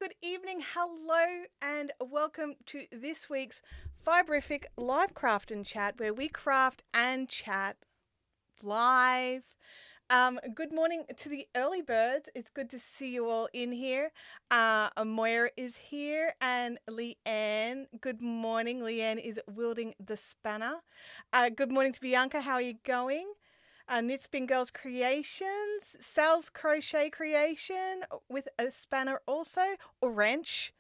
Good evening, hello, and welcome to this week's Fiberific Live Craft and Chat, where we craft and chat live. Good morning to the early birds. It's good to see you all in here. Moira is here, and Leanne. Good morning. Leanne is wielding the spanner. Good morning to Bianca. How are you going? Knitspin Girls Creations, Sal's Crochet Creation with a spanner also, or wrench,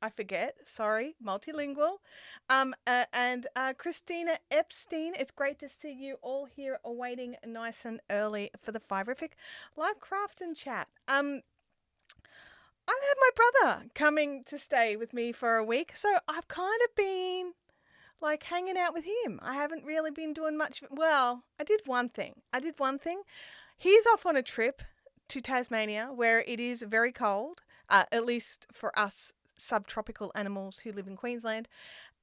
I forget, sorry, multilingual. And Christina Epstein, it's great to see you all here awaiting nice and early for the Fiberific Live Craft and Chat. I've had my brother coming to stay with me for a week, so I've kind of been like hanging out with him. I haven't really been doing much. Well, I did one thing. He's off on a trip to Tasmania where it is very cold, at least for us subtropical animals who live in Queensland.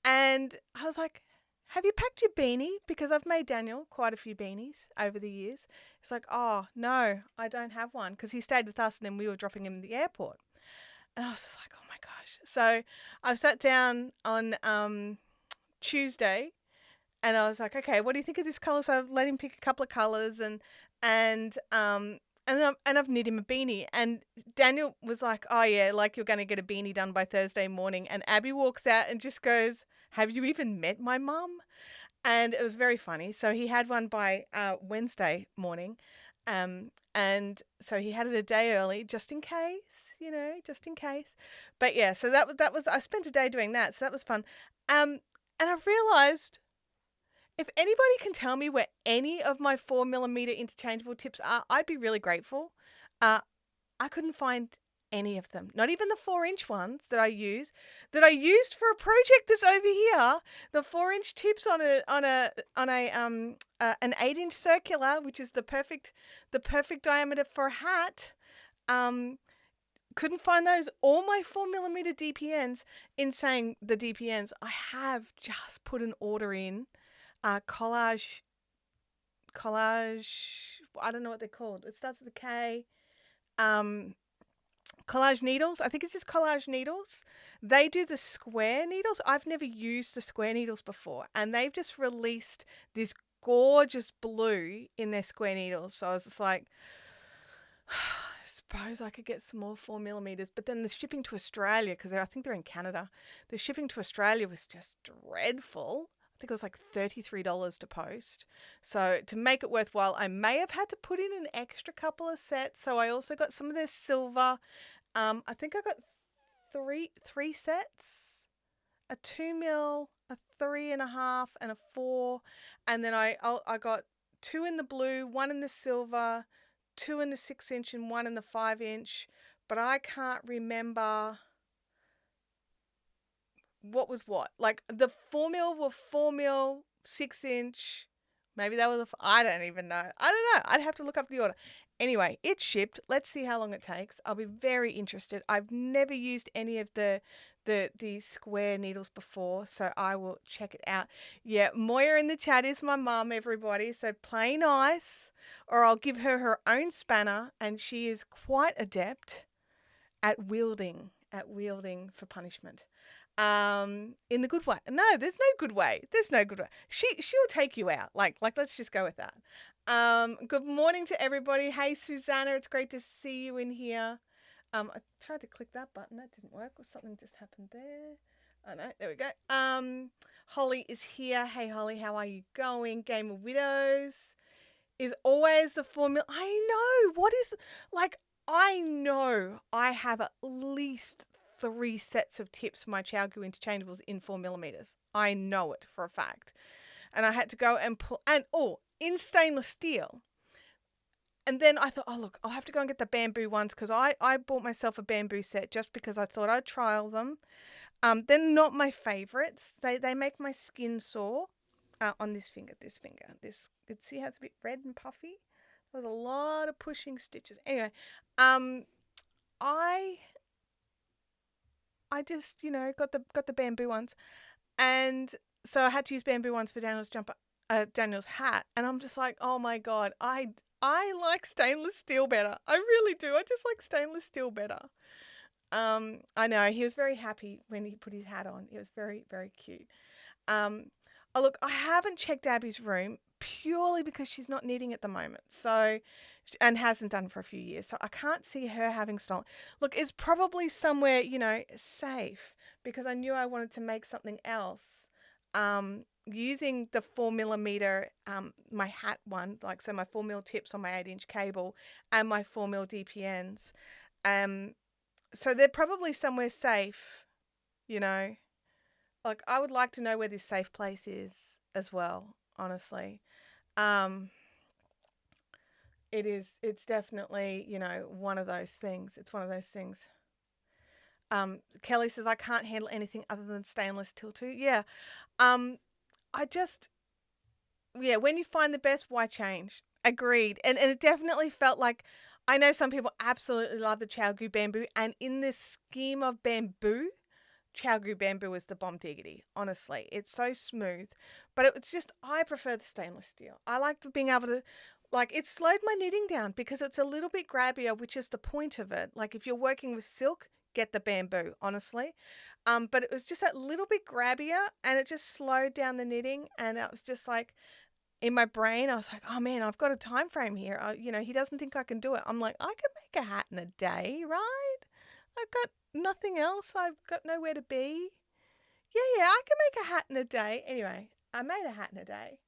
And I was like, have you packed your beanie? Because I've made Daniel quite a few beanies over the years. He's like, oh, no, I don't have one, because he stayed with us and then we were dropping him at the airport. And I was just like, oh my gosh. So I sat down on Tuesday, and I was like, okay, what do you think of this color? So I let him pick a couple of colors, and I've knit him a beanie. And Daniel was like, oh yeah, like you're going to get a beanie done by Thursday morning. And Abby walks out and just goes, have you even met my mum? And it was very funny. So he had one by Wednesday morning. And so he had it a day early, just in case, just in case. But yeah, so that was I spent a day doing that, so that was fun. And I've realised, if anybody can tell me where any of my 4mm interchangeable tips are, I'd be really grateful. I couldn't find any of them. Not even the 4-inch ones that I used for a project that's over here. The 4-inch tips on an 8-inch circular, which is the perfect diameter for a hat. Couldn't find those. All my 4mm DPNs. In saying the DPNs, I have just put an order in. Collage. I don't know what they're called. It starts with a K. Collage needles. I think it's just collage needles. They do the square needles. I've never used the square needles before, and they've just released this gorgeous blue in their square needles. So I was just like, I suppose I could get some more 4mm, but then the shipping to Australia, because I think they're in Canada, the shipping to Australia was just dreadful. I think it was like $33 to post. So to make it worthwhile, I may have had to put in an extra couple of sets. So I also got some of their silver. I think I got three sets, a 2mm, a 3.5, and a 4. And then I got 2 in the blue, 1 in the silver, 2 in the 6-inch, and 1 in the 5-inch. But I can't remember what was what. Like the 4mm were 4mm, 6-inch. Maybe that was I don't even know. I don't know. I'd have to look up the order. Anyway, it's shipped. Let's see how long it takes. I'll be very interested. I've never used any of the square needles before, so I will check it out. Yeah, Moira in the chat is my mum, everybody. So play nice, or I'll give her her own spanner, and she is quite adept at wielding for punishment. In the good way. No, there's no good way. She'll take you out. Like let's just go with that. Good morning to everybody. Hey Susanna, it's great to see you in here. I tried to click that button, that didn't work, or something just happened there. Oh no, there we go. Holly is here. Hey Holly, how are you going? Game of Widows is always the formula. I know. I know I have at least 3 sets of tips for my Chiaogu interchangeables in 4mm. I know it for a fact. And I had to go and pull, in stainless steel. And then I thought, oh look, I'll have to go and get the bamboo ones, because I bought myself a bamboo set just because I thought I'd trial them. They're not my favorites. They make my skin sore. On this finger. See how it's a bit red and puffy? There's a lot of pushing stitches. Anyway, I just, got the bamboo ones, and so I had to use bamboo ones for Daniel's jumper, Daniel's hat, and I'm just like, oh my god, I like stainless steel better. I really do. I just like stainless steel better. I know he was very happy when he put his hat on. It was very, very cute. Um, oh, look, I haven't checked Abby's room purely because she's not knitting at the moment. So, and hasn't done for a few years. So I can't see her having stolen. Look, it's probably somewhere, safe because I knew I wanted to make something else. Using the 4mm, my hat one, like so my 4mm tips on my 8-inch cable and my 4mm DPNs. So they're probably somewhere safe, you know. Like I would like to know where this safe place is as well, honestly. Um, it's definitely, one of those things. It's one of those things. Kelly says I can't handle anything other than stainless steel too. Yeah. I just when you find the best, why change? Agreed. And it definitely felt like I know some people absolutely love the Chow bamboo, and in this scheme of bamboo, Chow bamboo is the bomb diggity. Honestly, it's so smooth, but it's just I prefer the stainless steel. I like being able to, like, it slowed my knitting down because it's a little bit grabbier, which is the point of it. Like if you're working with silk, get the bamboo. Honestly, but it was just that little bit grabbier, and it just slowed down the knitting, and it was just like in my brain, I was like, oh man, I've got a time frame here. He doesn't think I can do it. I'm like, I could make a hat in a day, right? I've got nothing else. I've got nowhere to be. Yeah, I can make a hat in a day. Anyway, I made a hat in a day.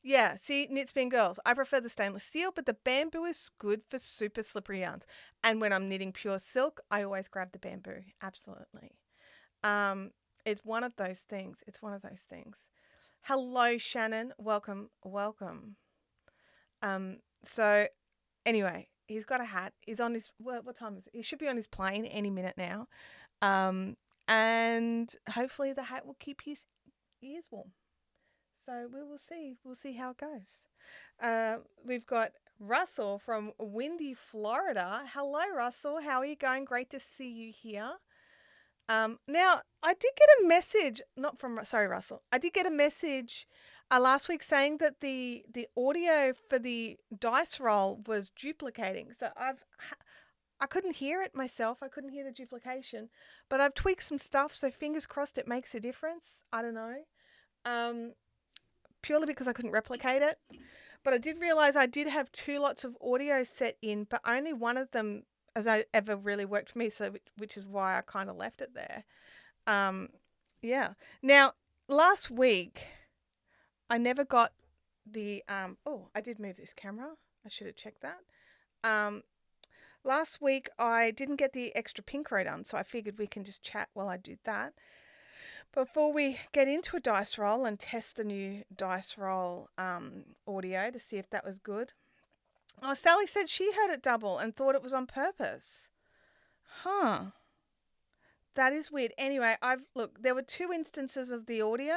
Yeah, see, Knit Spin Girls, I prefer the stainless steel, but the bamboo is good for super slippery yarns. And when I'm knitting pure silk, I always grab the bamboo. Absolutely. It's one of those things. It's one of those things. Hello, Shannon. Welcome, welcome. So anyway, he's got a hat. He's on his, what time is it? He should be on his plane any minute now. And hopefully the hat will keep his ears warm. So we will see. We'll see how it goes. We've got Russell from windy Florida. Hello, Russell. How are you going? Great to see you here. Now, I did get a message, Russell. I did get a message last week saying that the audio for the dice roll was duplicating. So I couldn't hear it myself. I couldn't hear the duplication, but I've tweaked some stuff. So fingers crossed it makes a difference. I don't know. Purely because I couldn't replicate it. But I did realize I did have 2 lots of audio set in, but only one of them as I ever really worked for me, so which is why I kind of left it there. Yeah. Now, last week, I never got the, I did move this camera. I should have checked that. Last week, I didn't get the extra pink row done, so I figured we can just chat while I do that. Before we get into a dice roll and test the new dice roll audio to see if that was good. Oh, Sally said she heard it double and thought it was on purpose. Huh. That is weird. Anyway, there were 2 instances of the audio.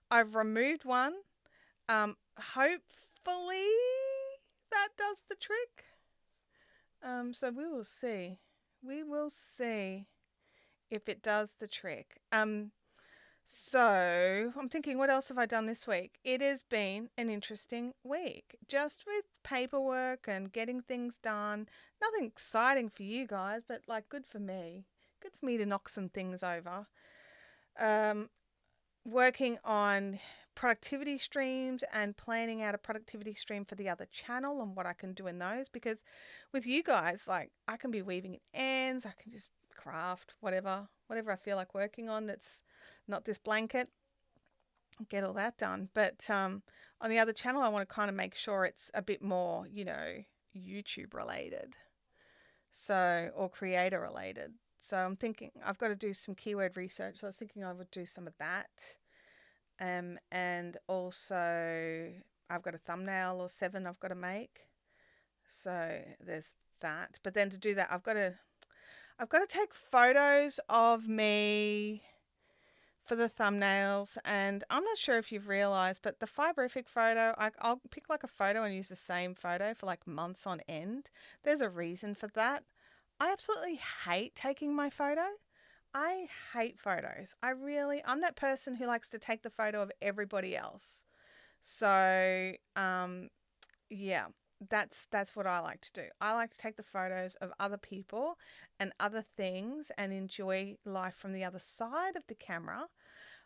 I've removed one. Hopefully that does the trick. So we will see. We will see if it does the trick. So I'm thinking, what else have I done this week? It has been an interesting week, just with paperwork and getting things done. Nothing exciting for you guys, but like good for me. Good for me to knock some things over. Working on productivity streams and planning out a productivity stream for the other channel and what I can do in those, because with you guys, like I can be weaving in ends, I can just craft whatever I feel like working on that's not this blanket, get all that done. But on the other channel, I want to kind of make sure it's a bit more, YouTube related, or creator related. So I'm thinking I've got to do some keyword research. So I was thinking I would do some of that. And also I've got a thumbnail or 7 I've got to make. So there's that. But then to do that, I've got to take photos of me for the thumbnails, and I'm not sure if you've realized, but the Fiberific photo, I'll pick like a photo and use the same photo for like months on end. There's a reason for that. I absolutely hate taking my photo. I hate photos. I'm that person who likes to take the photo of everybody else. So, yeah. that's what I like to do. I like to take the photos of other people and other things and enjoy life from the other side of the camera.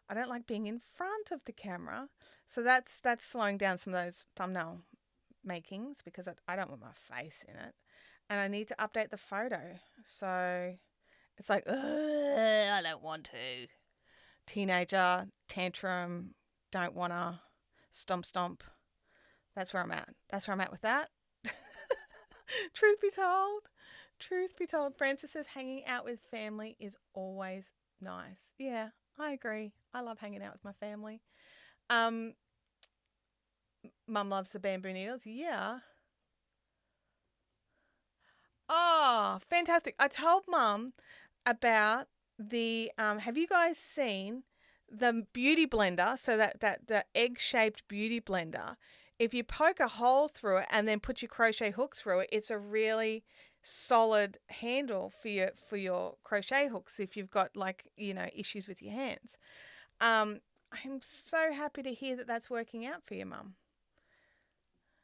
I don't like being in front of the camera. So that's slowing down some of those thumbnail makings because I don't want my face in it. And I need to update the photo. So it's like, I don't want to. Teenager, tantrum, don't wanna, stomp stomp. That's where I'm at. That's where I'm at with that. Truth be told, Francis says hanging out with family is always nice. Yeah, I agree. I love hanging out with my family. Mum loves the bamboo needles. Yeah. Oh, fantastic. I told Mum about the, have you guys seen the beauty blender? So that the egg-shaped beauty blender, if you poke a hole through it and then put your crochet hook through it, it's a really solid handle for your crochet hooks if you've got, like, you know, issues with your hands. I'm so happy to hear that that's working out for you, Mum.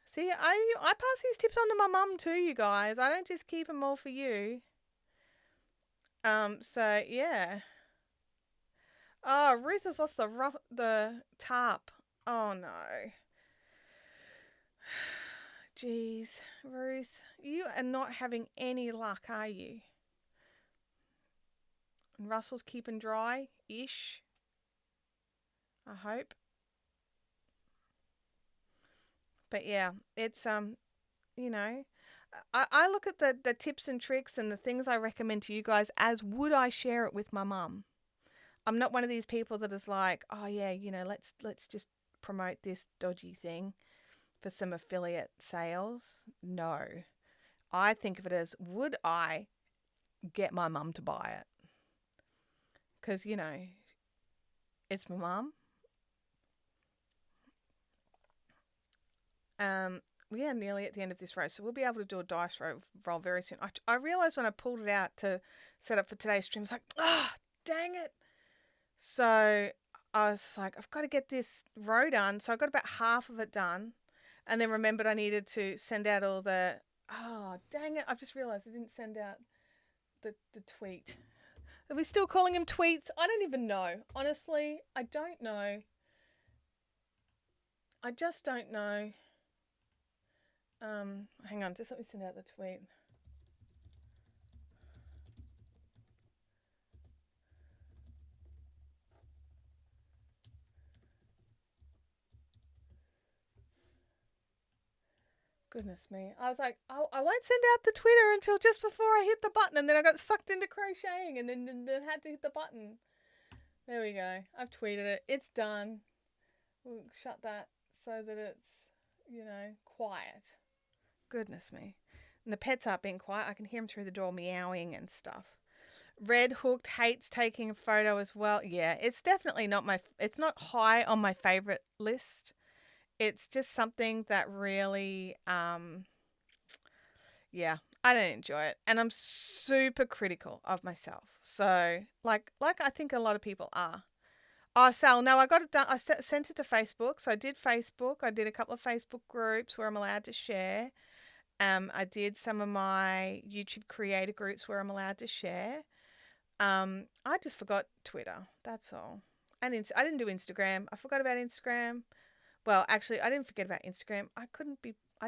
See, I pass these tips on to my mum too, you guys. I don't just keep them all for you. So yeah. Oh, Ruth has lost the tarp. Oh no. Jeez, Ruth, you are not having any luck, are you? And Russell's keeping dry-ish, I hope. But yeah, it's you know, I look at the tips and tricks and the things I recommend to you guys as would I share it with my mum. I'm not one of these people that is like, oh yeah, you know, let's just promote this dodgy thing for some affiliate sales. No. I think of it as would I get my mum to buy it? Because, you know, it's my mum. We are nearly at the end of this row, so we'll be able to do a dice roll very soon. I realised when I pulled it out to set up for today's stream, I was like, ah, oh, dang it. So I was like, I've got to get this row done. So I got about half of it done and then remembered I needed to send out all the, oh, dang it. I've just realised I didn't send out the tweet. Are we still calling him tweets? I don't even know. Honestly, I don't know. I just don't know. Hang on, just let me send out the tweet. Goodness me. I was like, oh, I won't send out the Twitter until just before I hit the button. And then I got sucked into crocheting and then had to hit the button. There we go. I've tweeted it. It's done. We'll shut that so that it's, you know, quiet. Goodness me. And the pets aren't being quiet. I can hear them through the door meowing and stuff. Red Hooked hates taking a photo as well. Yeah, it's definitely not it's not high on my favorite list. It's just something that really, yeah, I don't enjoy it. And I'm super critical of myself. So, like I think a lot of people are. Oh, Sal, no, I got it done. I sent it to Facebook. So I did Facebook. I did a couple of Facebook groups where I'm allowed to share. I did some of my YouTube creator groups where I'm allowed to share. I just forgot Twitter. That's all. And I didn't do Instagram. I forgot about Instagram. Well, actually, I didn't forget about Instagram. I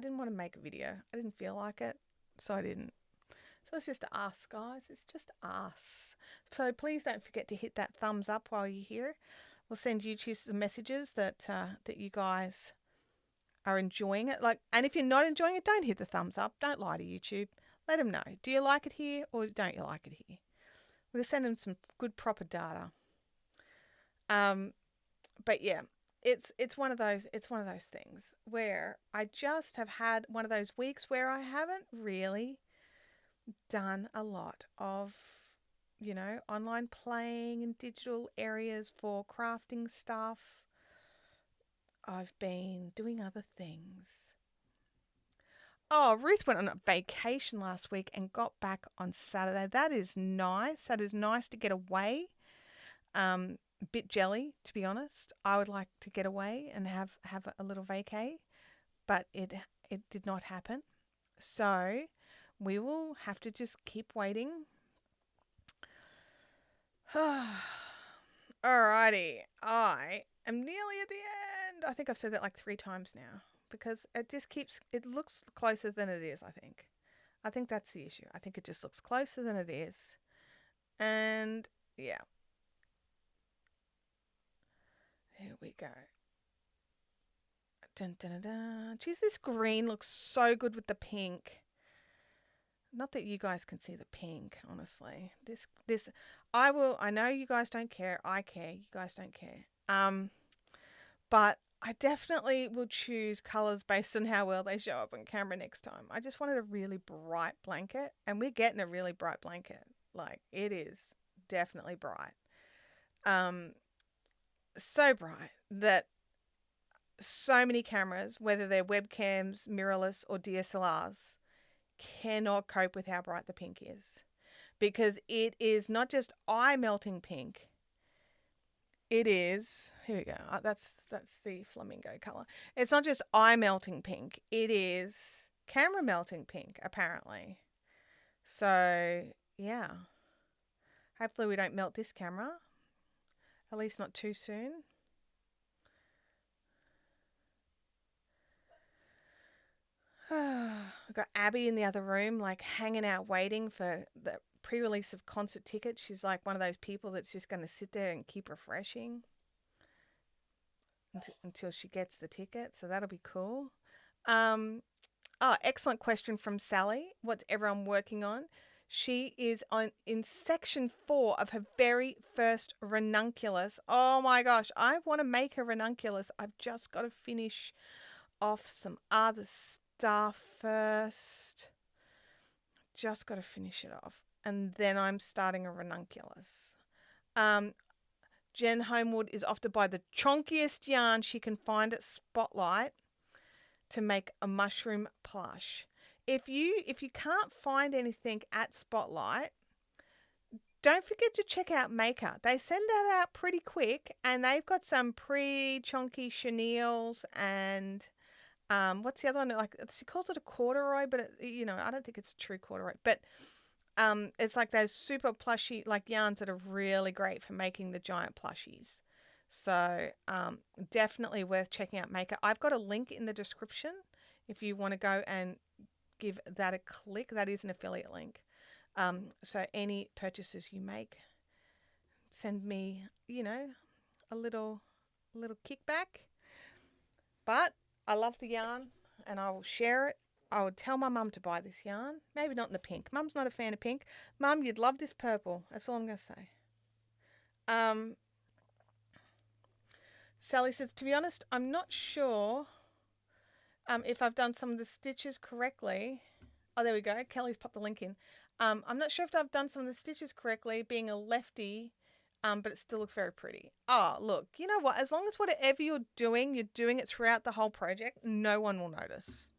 didn't want to make a video. I didn't feel like it, so I didn't. So it's just us, guys. It's just us. So please don't forget to hit that thumbs up while you're here. We'll send YouTube some messages that you guys are enjoying it. And if you're not enjoying it, don't hit the thumbs up. Don't lie to YouTube. Let them know. Do you like it here or don't you like it here? We'll send them some good proper data. But yeah. It's one of those things where I just have had one of those weeks where I haven't really done a lot of, you know, online playing and digital areas for crafting stuff. I've been doing other things. Oh, Ruth went on a vacation last week and got back on Saturday. That is nice. That is nice to get away. Bit jelly, to be honest. I would like to get away and have a little vacay, but it did not happen. So we will have to just keep waiting. Alrighty, I am nearly at the end. I think I've said that like 3 times now because it looks closer than it is, I think. I think that's the issue. I think it just looks closer than it is. And yeah. There we go. Dun, dun, dun, dun. Geez, this green looks so good with the pink. Not that you guys can see the pink, honestly. I know you guys don't care. I care. You guys don't care. But I definitely will choose colors based on how well they show up on camera next time. I just wanted a really bright blanket, and we're getting a really bright blanket. Like, it is definitely bright. So bright that so many cameras, whether they're webcams, mirrorless, or DSLRs, cannot cope with how bright the pink is, because it is not just eye melting pink. It is, here we go. That's the flamingo color. It's not just eye melting pink. It is camera melting pink, apparently. So yeah, hopefully we don't melt this camera. At least not too soon. I've got Abby in the other room, like hanging out waiting for the pre-release of concert tickets. She's like one of those people that's just going to sit there and keep refreshing until she gets the ticket. So that'll be cool. Excellent question from Sally. What's everyone working on? She is in section 4 of her very first ranunculus. Oh my gosh, I want to make a ranunculus. I've just got to finish off some other stuff first. Just got to finish it off. And then I'm starting a ranunculus. Jen Homewood is off to buy the chonkiest yarn she can find at Spotlight to make a mushroom plush. If you can't find anything at Spotlight, don't forget to check out Maker. They send that out pretty quick, and they've got some pretty chunky chenilles and what's the other one? Like, she calls it a corduroy, but I don't think it's a true corduroy. But it's like those super plushy like yarns that are really great for making the giant plushies. So definitely worth checking out Maker. I've got a link in the description if you want to go and give that a click. That is an affiliate link. So any purchases you make, send me, a little kickback. But I love the yarn and I will share it. I would tell my mum to buy this yarn. Maybe not in the pink. Mum's not a fan of pink. Mum, you'd love this purple. That's all I'm going to say. Sally says, to be honest, I'm not sure if I've done some of the stitches correctly. Oh, there we go. Kelly's popped the link in. I'm not sure if I've done some of the stitches correctly, being a lefty, but it still looks very pretty. Oh, look, you know what? As long as whatever you're doing it throughout the whole project, no one will notice.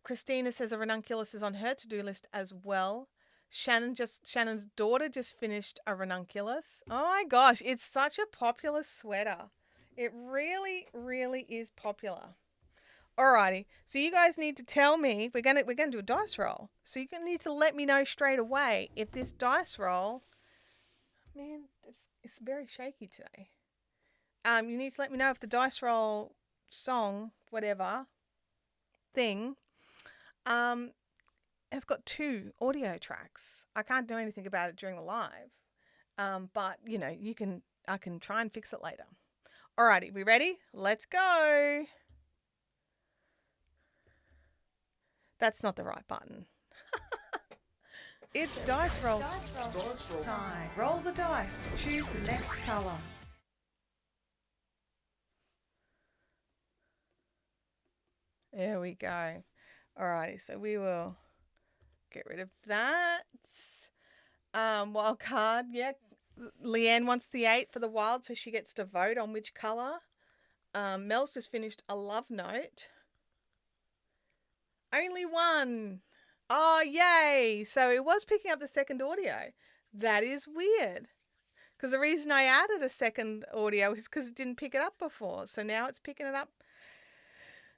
Christina says a ranunculus is on her to-do list as well. Shannon's daughter just finished a ranunculus. Oh my gosh, it's such a popular sweater. It really, really is popular. Alrighty, so you guys need to tell me, we're gonna do a dice roll. So you need to let me know straight away if this dice roll, man, it's very shaky today. You need to let me know if the dice roll song, whatever thing, has got 2 audio tracks. I can't do anything about it during the live, but I can try and fix it later. Alrighty, we ready? Let's go. That's not the right button. It's dice roll time. Roll the dice to choose the next color. There we go. Alrighty, so we will get rid of that. Wild card, yeah. Leanne wants the 8 for the wild, so she gets to vote on which color. Mel's just finished a love note. Only 1. Oh, yay. So it was picking up the second audio. That is weird. Because the reason I added a second audio is because it didn't pick it up before. So now it's picking it up.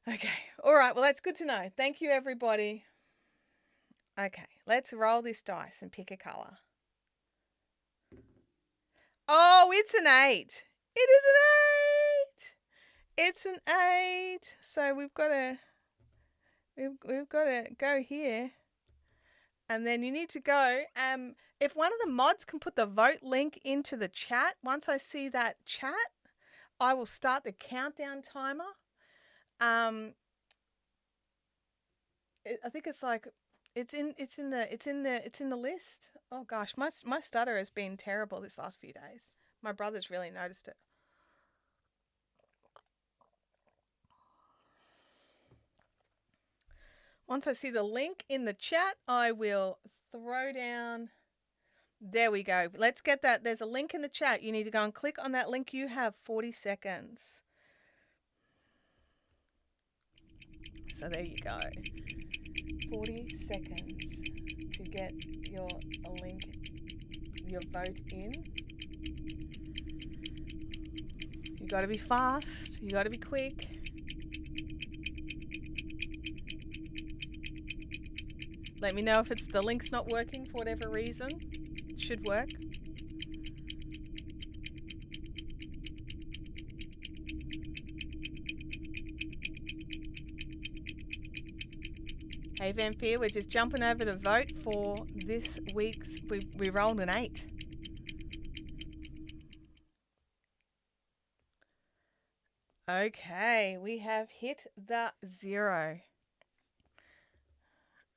Okay. All right. Well, that's good to know. Thank you, everybody. Okay. Let's roll this dice and pick a colour. Oh, it's an 8. It is an 8. It's an 8. So we've got to go here. And then you need to go. If one of the mods can put the vote link into the chat, once I see that chat, I will start the countdown timer. I think it's like it's in the list. Oh gosh, my stutter has been terrible this last few days. My brother's really noticed it. Once I see the link in the chat, I will throw down. There we go. Let's get that. There's a link in the chat. You need to go and click on that link. You have 40 seconds. So there you go. 40 seconds to get your link, your vote in. You got to be fast. You got to be quick. Let me know if it's the link's not working for whatever reason. It should work. Hey Vampire, we're just jumping over to vote for this week's. We rolled an 8. Okay, we have hit the 0.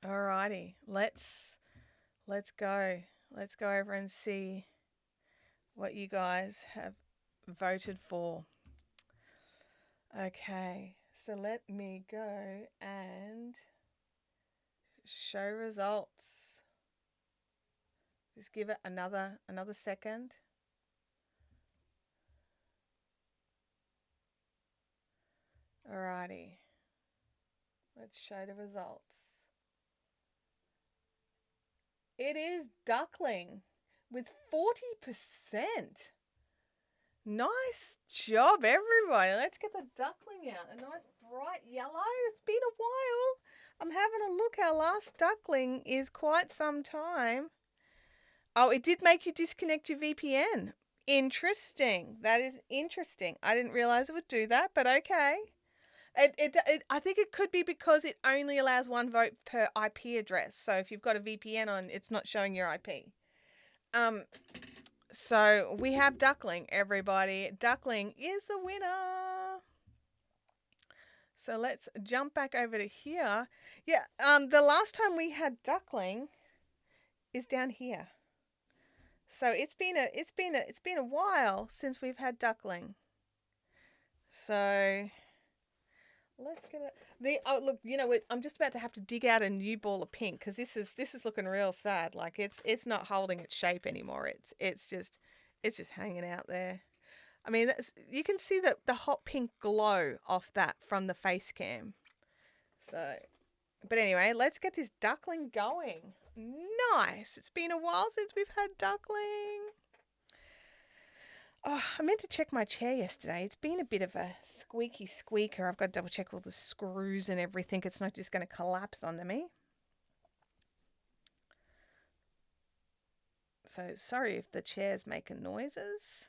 Alrighty, let's go. Let's go over and see what you guys have voted for. Okay, so let me go and show results. Just give it another second. Alrighty, let's show the results. It is Duckling with 40%. Nice job, everybody. Let's get the Duckling out. A nice bright yellow. It's been a while. I'm having a look. Our last Duckling is quite some time. Oh, it did make you disconnect your VPN. Interesting. That is interesting. I didn't realize it would do that, but okay. I think it could be because it only allows one vote per IP address. So if you've got a VPN on, it's not showing your IP. So we have Duckling, everybody. Duckling is the winner. So let's jump back over to here. Yeah, the last time we had Duckling is down here. So it's been a while since we've had Duckling. So let's get it. Oh look, you know what? I'm just about to have to dig out a new ball of pink because this is looking real sad. Like it's not holding its shape anymore. It's just hanging out there. I mean, you can see the hot pink glow off that from the face cam. So, but anyway, let's get this Duckling going. Nice. It's been a while since we've had Duckling. Oh, I meant to check my chair yesterday. It's been a bit of a squeaky squeaker. I've got to double check all the screws and everything. It's not just going to collapse under me. So sorry if the chair's making noises.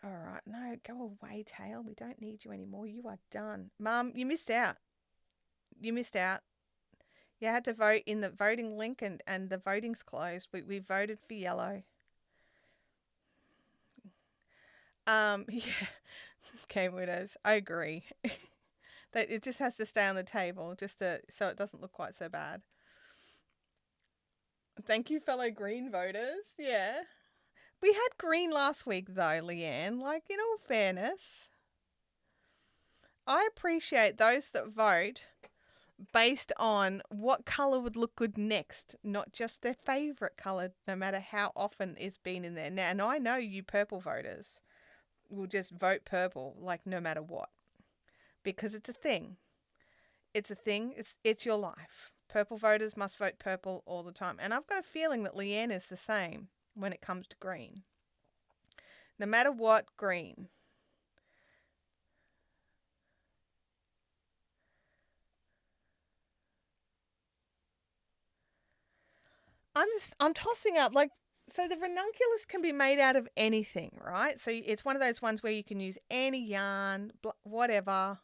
All right, no, go away, Tail. We don't need you anymore. You are done. Mum, you missed out. You missed out. You had to vote in the voting link and the voting's closed. We voted for yellow. Yeah. Okay, widows. I agree. That it just has to stay on the table so it doesn't look quite so bad. Thank you, fellow green voters. Yeah. We had green last week though, Leanne. Like, in all fairness, I appreciate those that vote based on what colour would look good next, not just their favourite colour, no matter how often it's been in there. Now, and I know you purple voters will just vote purple, like no matter what, because it's a thing. It's a thing. It's your life. Purple voters must vote purple all the time. And I've got a feeling that Leanne is the same when it comes to green. No matter what, green. I'm tossing up like, so the ranunculus can be made out of anything, right? So it's one of those ones where you can use any yarn, whatever.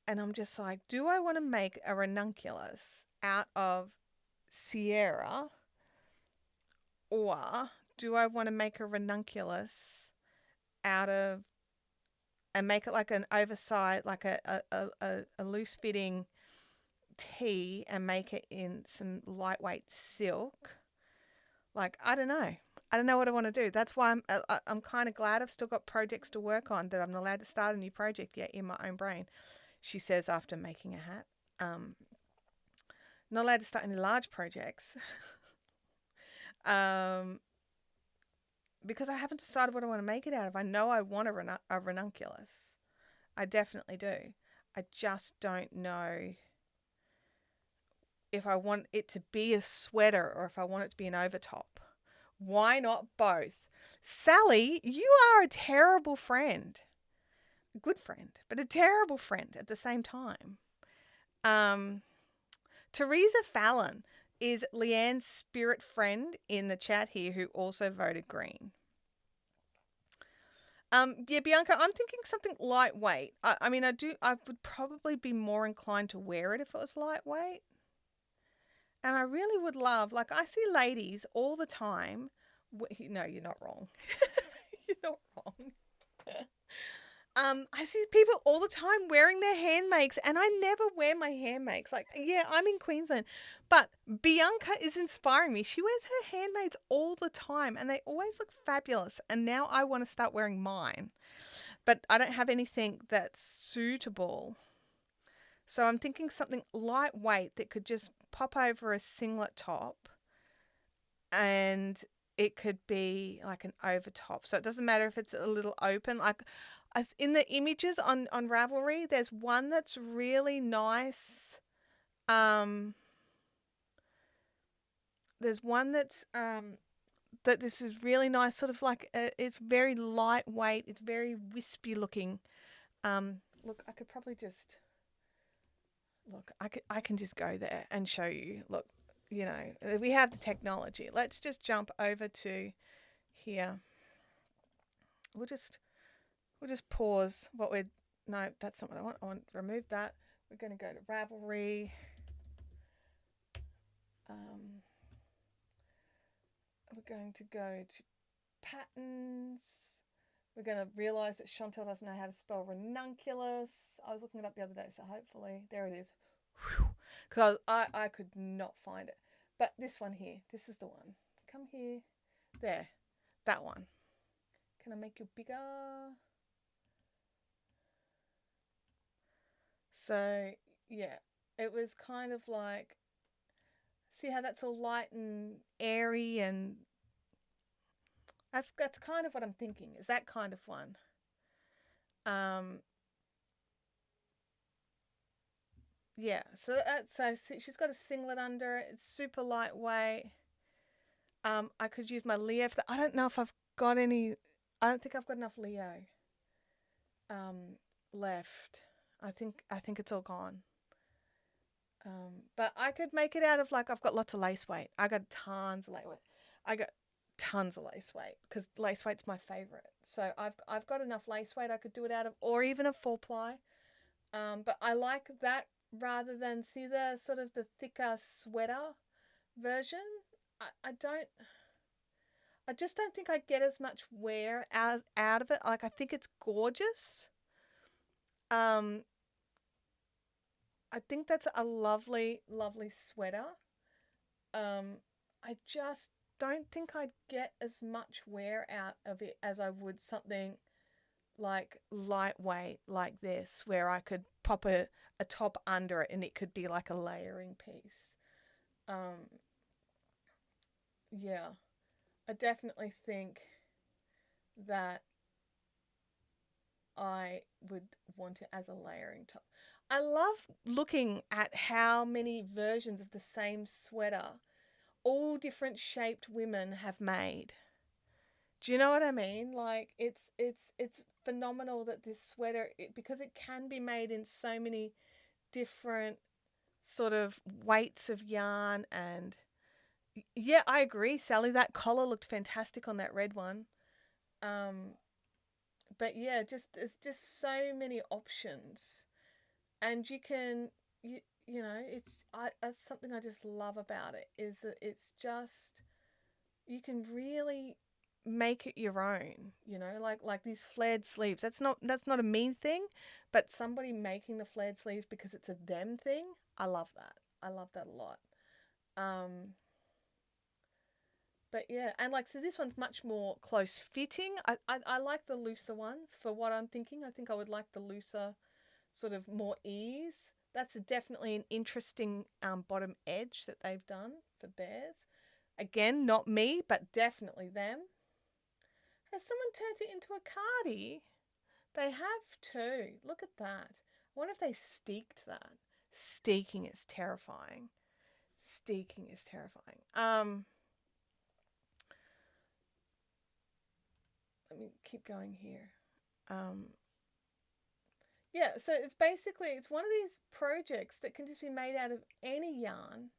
And I'm just like, do I want to make a ranunculus out of Sierra, or do I want to make a ranunculus out of and make it like an oversized, like a loose fitting tee, and make it in some lightweight silk? Like, I don't know. I don't know what I want to do. That's why I'm kind of glad I've still got projects to work on, that I'm not allowed to start a new project yet in my own brain. She says after making a hat. Not allowed to start any large projects. Because I haven't decided what I want to make it out of. I know I want a ranunculus. I definitely do. I just don't know if I want it to be a sweater or if I want it to be an overtop. Why not both? Sally, you are a terrible friend. A good friend, but a terrible friend at the same time. Teresa Fallon is Leanne's spirit friend in the chat here, who also voted green. Yeah, Bianca, I'm thinking something lightweight. I mean, I would probably be more inclined to wear it if it was lightweight. And I really would love, like, I see ladies all the time. No, you're not wrong. You're not wrong. I see people all the time wearing their handmakes, and I never wear my handmakes. Like, yeah, I'm in Queensland, but Bianca is inspiring me. She wears her handmaids all the time, and they always look fabulous. And now I want to start wearing mine, but I don't have anything that's suitable. So I'm thinking something lightweight that could just pop over a singlet top, and it could be like an overtop. So it doesn't matter if it's a little open. Like, in the images on Ravelry, there's one that's really nice. There's one that's that this is really nice, sort of like it's very lightweight. It's very wispy looking. Look, I could probably just I can just go there and show you. Look, you know, we have the technology. Let's just jump over to here. We'll just pause what we're... No, that's not what I want. I want to remove that. We're going to go to Ravelry. We're going to go to patterns. We're going to realize that Chantelle doesn't know how to spell ranunculus. I was looking it up the other day, so hopefully there it is. Because I could not find it. But this one here, this is the one. Come here. There. That one. Can I make you bigger? So, yeah, it was kind of like, see how that's all light and airy, and that's kind of what I'm thinking, is that kind of one. Yeah, so she's got a singlet under it. It's super lightweight. I could use my Leo for that. I don't know if I've got any. I don't think I've got enough Leo left. I think it's all gone. But I could make it out of, like, I've got lots of lace weight. I got tons of lace weight. I got tons of lace weight, because lace weight's my favorite. So I've got enough lace weight I could do it out of, or even a 4-ply. But I like that rather than, see the sort of the thicker sweater version. I just don't think I get as much wear out of it. Like, I think it's gorgeous. I think that's a lovely, lovely sweater. I just don't think I'd get as much wear out of it as I would something like lightweight like this, where I could pop a top under it and it could be like a layering piece. Yeah, I definitely think that I would want it as a layering top. I love looking at how many versions of the same sweater all different shaped women have made. Do you know what I mean? Like, it's phenomenal that this sweater, because it can be made in so many different sort of weights of yarn, and Yeah, I agree, Sally. That collar looked fantastic on that red one. Um, but yeah, just there's just so many options, and you can you you know it's that's something I just love about it is that it's just you can really make it your own. Like these flared sleeves. That's not a mean thing, but somebody making the flared sleeves because it's a them thing. I love that. I love that a lot. Um, But yeah, and like so this one's much more close fitting. I like the looser ones for what I'm thinking. I think I would like the looser sort of more ease. That's definitely an interesting bottom edge that they've done for theirs. Again, not me, but definitely them. Has someone turned it into a cardi? They have too. Look at that. I wonder if they steeked that. Steeking is terrifying. Steeking is terrifying. Let me keep going here. Um, yeah, so it's one of these projects that can just be made out of any yarn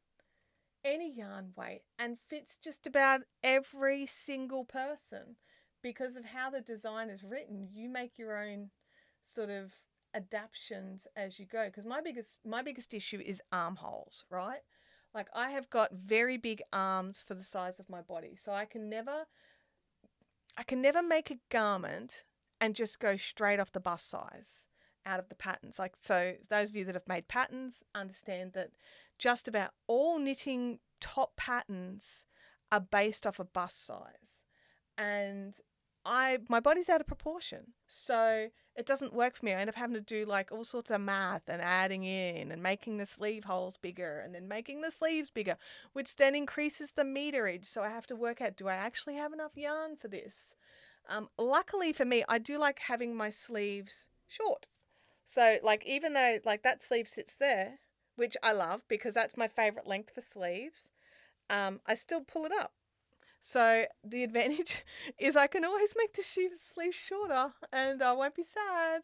weight, and fits just about every single person because of how the design is written. You make your own sort of adaptations as you go. Because my biggest issue is armholes, right? Like I have got very big arms for the size of my body, so I can never make a garment and just go straight off the bust size out of the patterns. Like, so those of you that have made patterns understand that just about all knitting top patterns are based off a bust size. And my body's out of proportion. So it doesn't work for me. I end up having to do like all sorts of math and adding in and making the sleeve holes bigger and then making the sleeves bigger, which then increases the meterage. So I have to work out, do I actually have enough yarn for this? Luckily for me, I do like having my sleeves short. So like even though like that sleeve sits there, which I love because that's my favorite length for sleeves, I still pull it up. So the advantage is I can always make the sleeves shorter and I won't be sad.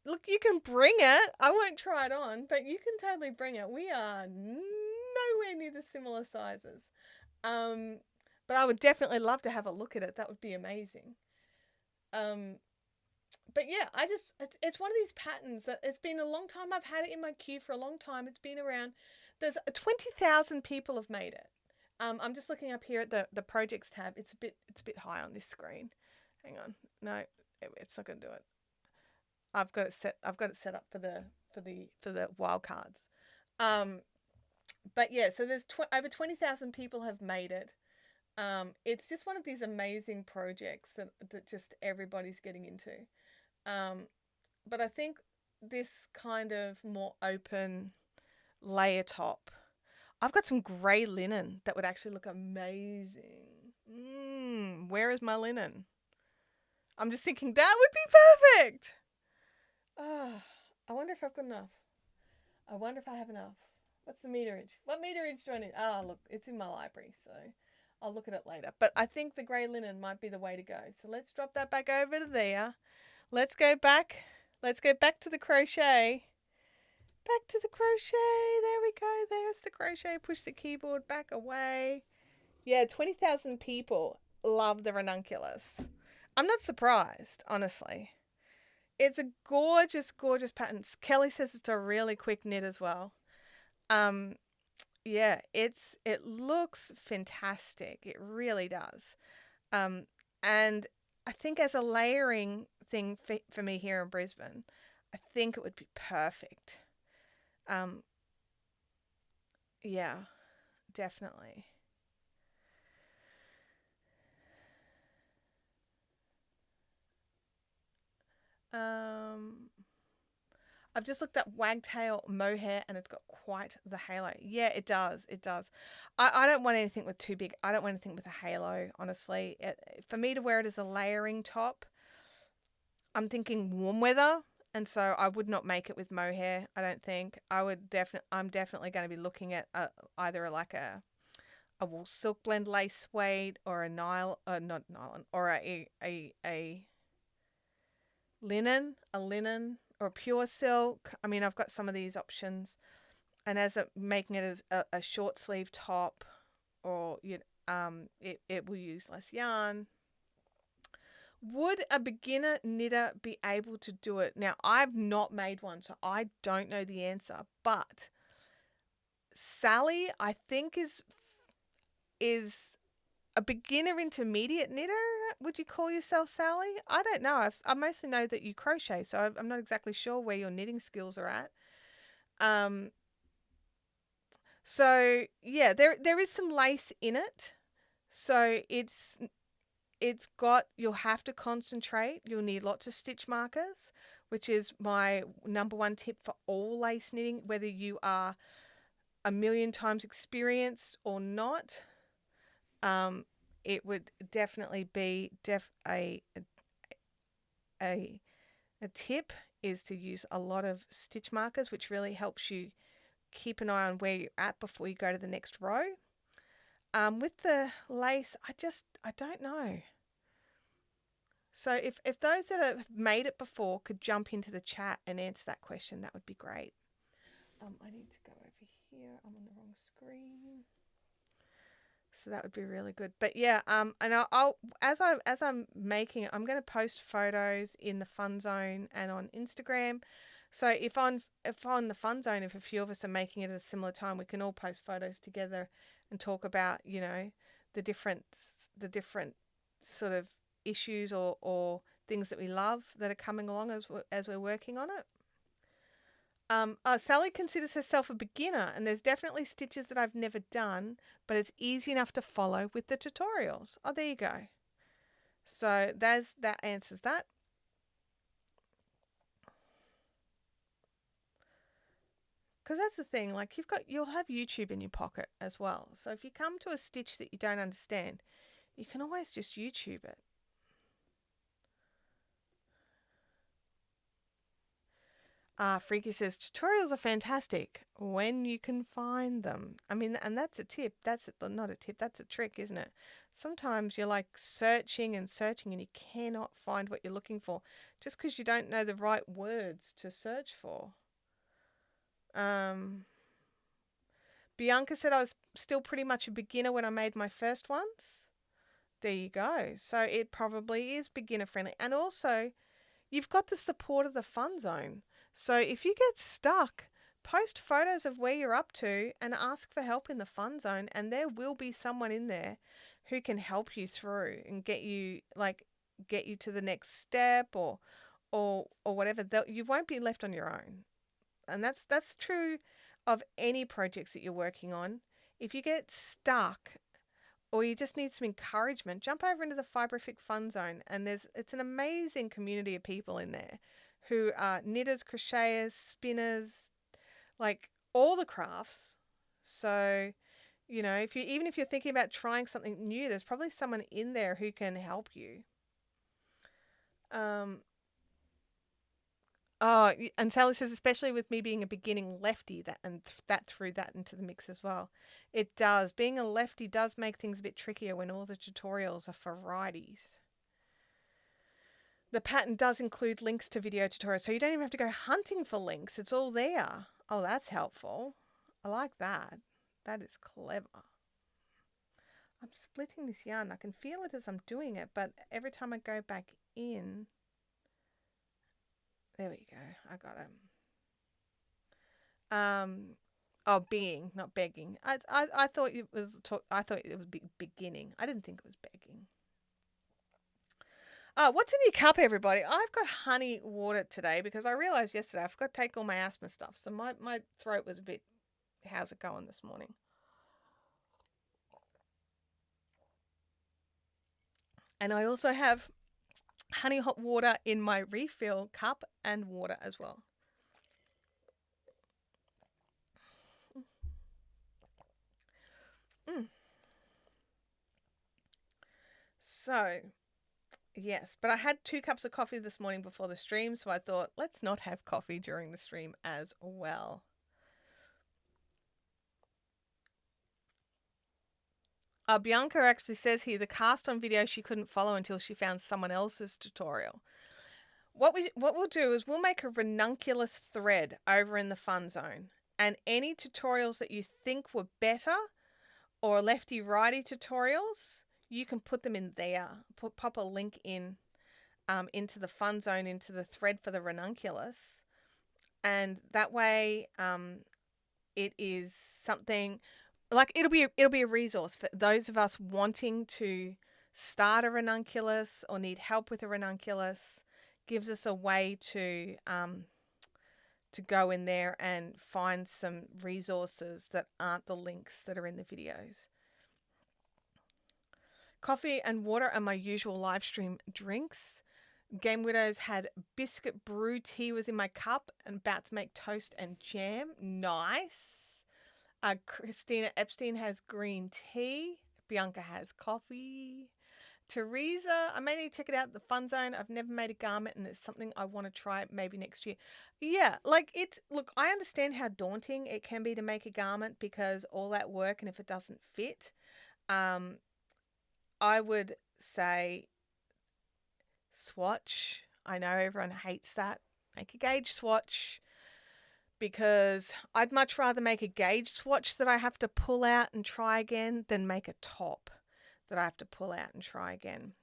Look, you can bring it. I won't try it on, but you can totally bring it. We are nowhere near the similar sizes. Um, but I would definitely love to have a look at it. That would be amazing. Um, but yeah, it's one of these patterns that it's been a long time. I've had it in my queue for a long time. It's been around. There's 20,000 people have made it. I'm just looking up here at the projects tab. It's a bit high on this screen. Hang on. No, it's not going to do it. I've got it set up for the wildcards. Um, but yeah, so there's over 20,000 people have made it. It's just one of these amazing projects that just everybody's getting into. Um, but I think this kind of more open layer top, I've got some grey linen that would actually look amazing. Where is my linen? I'm just thinking that would be perfect. Oh, I wonder if I've got enough. I wonder if I have enough. What's the meterage? What meterage do I need? Oh, look, it's in my library, so I'll look at it later. But I think the grey linen might be the way to go. So let's drop that back over to there. Let's go back. Let's go back to the crochet. Back to the crochet. There we go. There's the crochet. Push the keyboard back away. Yeah, 20,000 people love the ranunculus. I'm not surprised, honestly. It's a gorgeous, gorgeous pattern. Kelly says it's a really quick knit as well. Yeah, it looks fantastic. It really does. Um, and I think as a layering thing for me here in Brisbane, I think it would be perfect. Yeah, definitely. Um, I've just looked up wagtail mohair and it's got quite the halo. Yeah, it does. It does. I don't want anything with too big. I don't want anything with a halo, honestly. For me to wear it as a layering top, I'm thinking warm weather. And so I would not make it with mohair, I don't think. I'm definitely going to be looking at either like a wool silk blend lace suede or not nylon, or a linen or a pure silk. I mean, I've got some of these options and as making it as a short sleeve top, or it will use less yarn. Would a beginner knitter be able to do it? Now, I've not made one, so I don't know the answer, but Sally, I think, is a beginner intermediate knitter. Would you call yourself Sally? I don't know. I mostly know that you crochet, so I'm not exactly sure where your knitting skills are at. So yeah, there is some lace in it. So you'll have to concentrate. You'll need lots of stitch markers, which is my number one tip for all lace knitting, whether you are a million times experienced or not. It would definitely be a tip is to use a lot of stitch markers, which really helps you keep an eye on where you're at before you go to the next row. With the lace, I don't know. So if those that have made it before could jump into the chat and answer that question, that would be great. I need to go over here. I'm on the wrong screen. So that would be really good. But yeah, and I'll as I'm making it, I'm going to post photos in the Fun Zone and on Instagram. So if on the Fun Zone, if a few of us are making it at a similar time, we can all post photos together and talk about, the different sort of issues or things that we love that are coming along as we're working on it. Sally considers herself a beginner, and there's definitely stitches that I've never done, but it's easy enough to follow with the tutorials. Oh, there you go. So that answers that. Because that's the thing, like you'll have YouTube in your pocket as well. So if you come to a stitch that you don't understand, you can always just YouTube it. Freaky says, tutorials are fantastic when you can find them. I mean, and that's a tip. That's not a tip. That's a trick, isn't it? Sometimes you're like searching and searching and you cannot find what you're looking for just because you don't know the right words to search for. Bianca said I was still pretty much a beginner when I made my first ones. There you go. So it probably is beginner friendly. And also, you've got the support of the Fun Zone. So if you get stuck, post photos of where you're up to and ask for help in the Fun Zone, and there will be someone in there who can help you through and get you to the next step or whatever. You won't be left on your own. And that's true of any projects that you're working on. If you get stuck or you just need some encouragement, jump over into the Fibrific Fun Zone, and it's an amazing community of people in there who are knitters, crocheters, spinners, like all the crafts. So, even if you're thinking about trying something new, there's probably someone in there who can help you. And Sally says, especially with me being a beginning lefty, that threw that into the mix as well. It does. Being a lefty does make things a bit trickier when all the tutorials are for righties. The pattern does include links to video tutorials, so you don't even have to go hunting for links. It's all there. Oh, that's helpful. I like that. That is clever. I'm splitting this yarn. I can feel it as I'm doing it, but every time I go back in... There we go. I got it. Being, not begging. I thought it was beginning. I didn't think it was begging. What's in your cup, everybody? I've got honey water today because I realized yesterday I forgot to take all my asthma stuff. So my throat was a bit, how's it going this morning? And I also have honey hot water in my refill cup and water as well. So, yes, but I had 2 cups of coffee this morning before the stream, so I thought, let's not have coffee during the stream as well. Bianca actually says here, the cast on video she couldn't follow until she found someone else's tutorial. What we'll do is we'll make a ranunculus thread over in the Fun Zone, And any tutorials that you think were better or lefty-righty tutorials, you can put them in there. Pop a link in into the fun zone, into the thread for the ranunculus. And that way it is something like it'll be a resource for those of us wanting to start a ranunculus or need help with a ranunculus. Gives us a way to go in there and find some resources that aren't the links that are in the videos. Coffee and water are my usual live stream drinks. Game Widows had biscuit brew tea was in my cup and about to make toast and jam. Nice. Christina Epstein has green tea. Bianca has coffee. Teresa, I may need to check it out, the Fun Zone. I've never made a garment and it's something I want to try maybe next year. Yeah, like look, I understand how daunting it can be to make a garment because all that work, and if it doesn't fit, I would say swatch. I know everyone hates that. Make a gauge swatch because I'd much rather make a gauge swatch that I have to pull out and try again than make a top that I have to pull out and try again.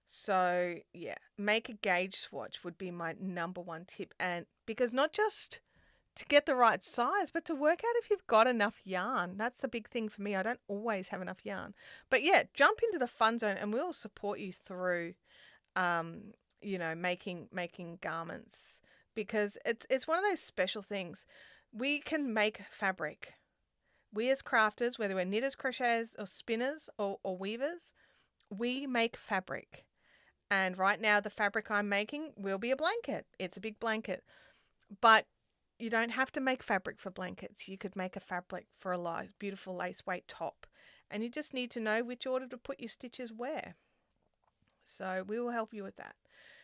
So yeah, make a gauge swatch would be my number one tip. And because not just to get the right size, but to work out if you've got enough yarn. That's the big thing for me. I don't always have enough yarn. But yeah, jump into the Fun Zone and we'll support you through, making garments, because it's one of those special things. We can make fabric. We as crafters, whether we're knitters, crocheters, or spinners, or weavers, we make fabric. And right now the fabric I'm making will be a blanket. It's a big blanket. But you don't have to make fabric for blankets. You could make a fabric for a beautiful lace weight top. And you just need to know which order to put your stitches where. So we will help you with that.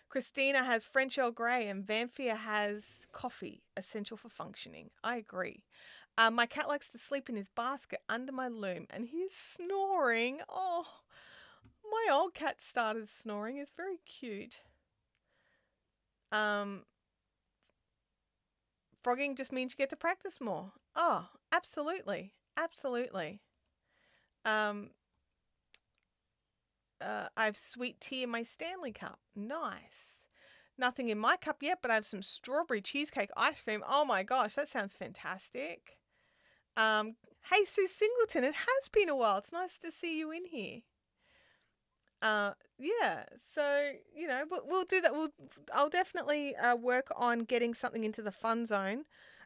Christina has French Earl Grey and Vanthia has coffee, essential for functioning. I agree. My cat likes to sleep in his basket under my loom and he's snoring. Oh, my old cat started snoring. It's very cute. Frogging just means you get to practice more. Oh, absolutely. Absolutely. I have sweet tea in my Stanley cup. Nice. Nothing in my cup yet, but I have some strawberry cheesecake ice cream. Oh my gosh, that sounds fantastic. Hey, Sue Singleton, it has been a while. It's nice to see you in here. Yeah, so, we'll do that. I'll definitely work on getting something into the Fun Zone.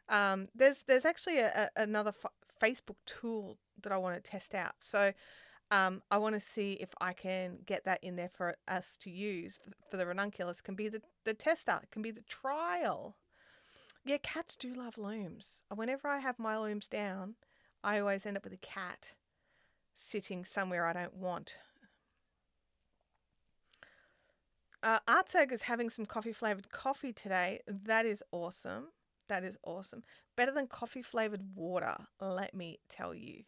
There's actually another Facebook tool that I want to test out. So I want to see if I can get that in there for us to use for the ranunculus. Can be the tester, it can be the trial. Yeah, cats do love looms. Whenever I have my looms down, I always end up with a cat sitting somewhere I don't want. Artsag is having some coffee-flavored coffee today. That is awesome. That is awesome. Better than coffee-flavored water, let me tell you.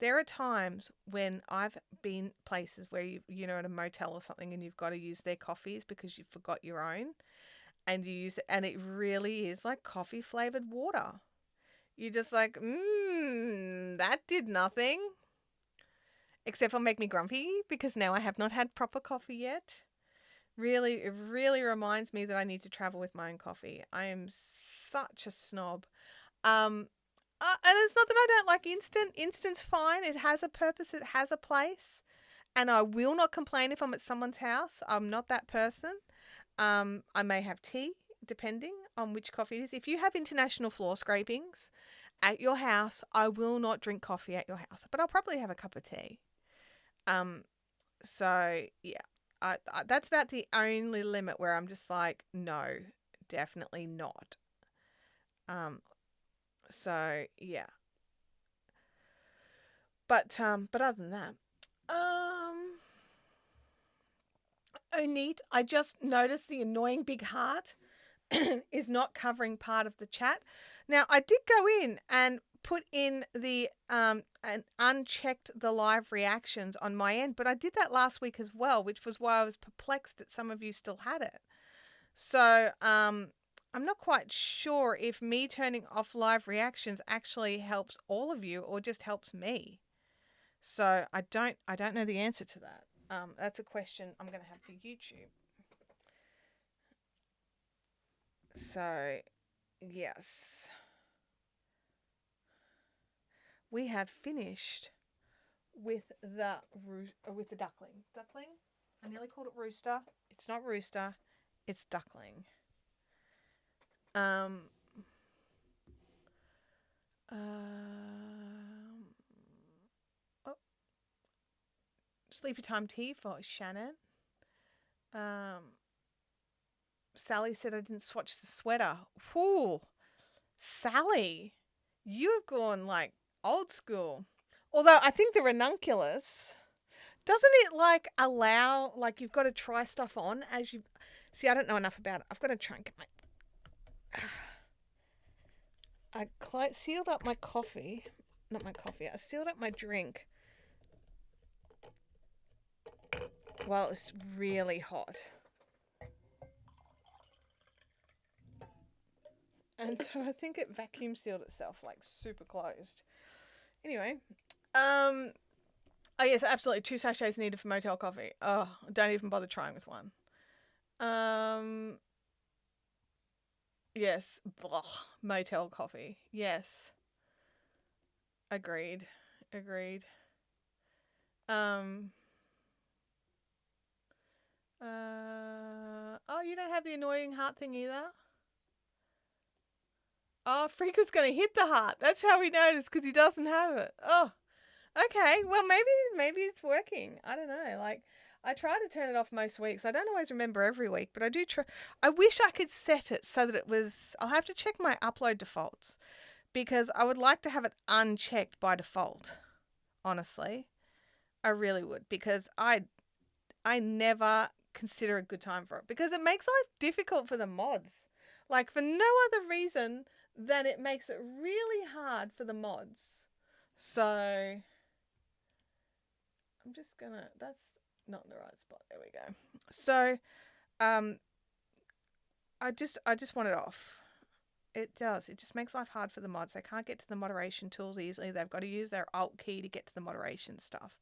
There are times when I've been places where you're at a motel or something and you've got to use their coffees because you forgot your own, and you use it, and it really is like coffee-flavored water. You're just like, that did nothing. Except for make me grumpy because now I have not had proper coffee yet. It really reminds me that I need to travel with my own coffee. I am such a snob. And it's not that I don't like instant. Instant's fine. It has a purpose. It has a place. And I will not complain if I'm at someone's house. I'm not that person. I may have tea, depending on which coffee it is. If you have international floor scrapings at your house, I will not drink coffee at your house. But I'll probably have a cup of tea. So, yeah. That's about the only limit where I'm just like, no, definitely not. So yeah. But other than that, oh neat. I just noticed the annoying big heart is not covering part of the chat. Now I did go in and put in the and unchecked the live reactions on my end, but I did that last week as well, which was why I was perplexed that some of you still had it. So I'm not quite sure if me turning off live reactions actually helps all of you or just helps me. So I don't know the answer to that. That's a question I'm going to have for YouTube. So, yes. We have finished with the duckling. Duckling? I nearly called it rooster. It's not rooster. It's duckling. Um, oh, sleepy time tea for Shannon. Sally said I didn't swatch the sweater. Whew. Sally, you have gone like old school. Although I think the ranunculus, doesn't it like allow, like you've got to try stuff on as you, see, I don't know enough about it. I've got to try and get my, I sealed up my coffee, not my coffee, I sealed up my drink while it's really hot. And so I think it vacuum sealed itself like super closed. Anyway, oh yes, absolutely 2 sachets needed for motel coffee. Oh, don't even bother trying with one. Yes, blah, motel coffee. Yes. Agreed. Oh, you don't have the annoying heart thing either? Oh, Freako's going to hit the heart. That's how we noticed, because he doesn't have it. Oh, okay. Well, maybe it's working. I don't know. Like, I try to turn it off most weeks. I don't always remember every week, but I do try. I wish I could set it so that it was, I'll have to check my upload defaults, because I would like to have it unchecked by default. Honestly, I really would, because I never consider a good time for it, because it makes life difficult for the mods. Like, for no other reason than it makes it really hard for the mods. So I'm just gonna, that's not in the right spot. There we go. So I just want it off. It does. It just makes life hard for the mods. They can't get to the moderation tools easily. They've got to use their alt key to get to the moderation stuff.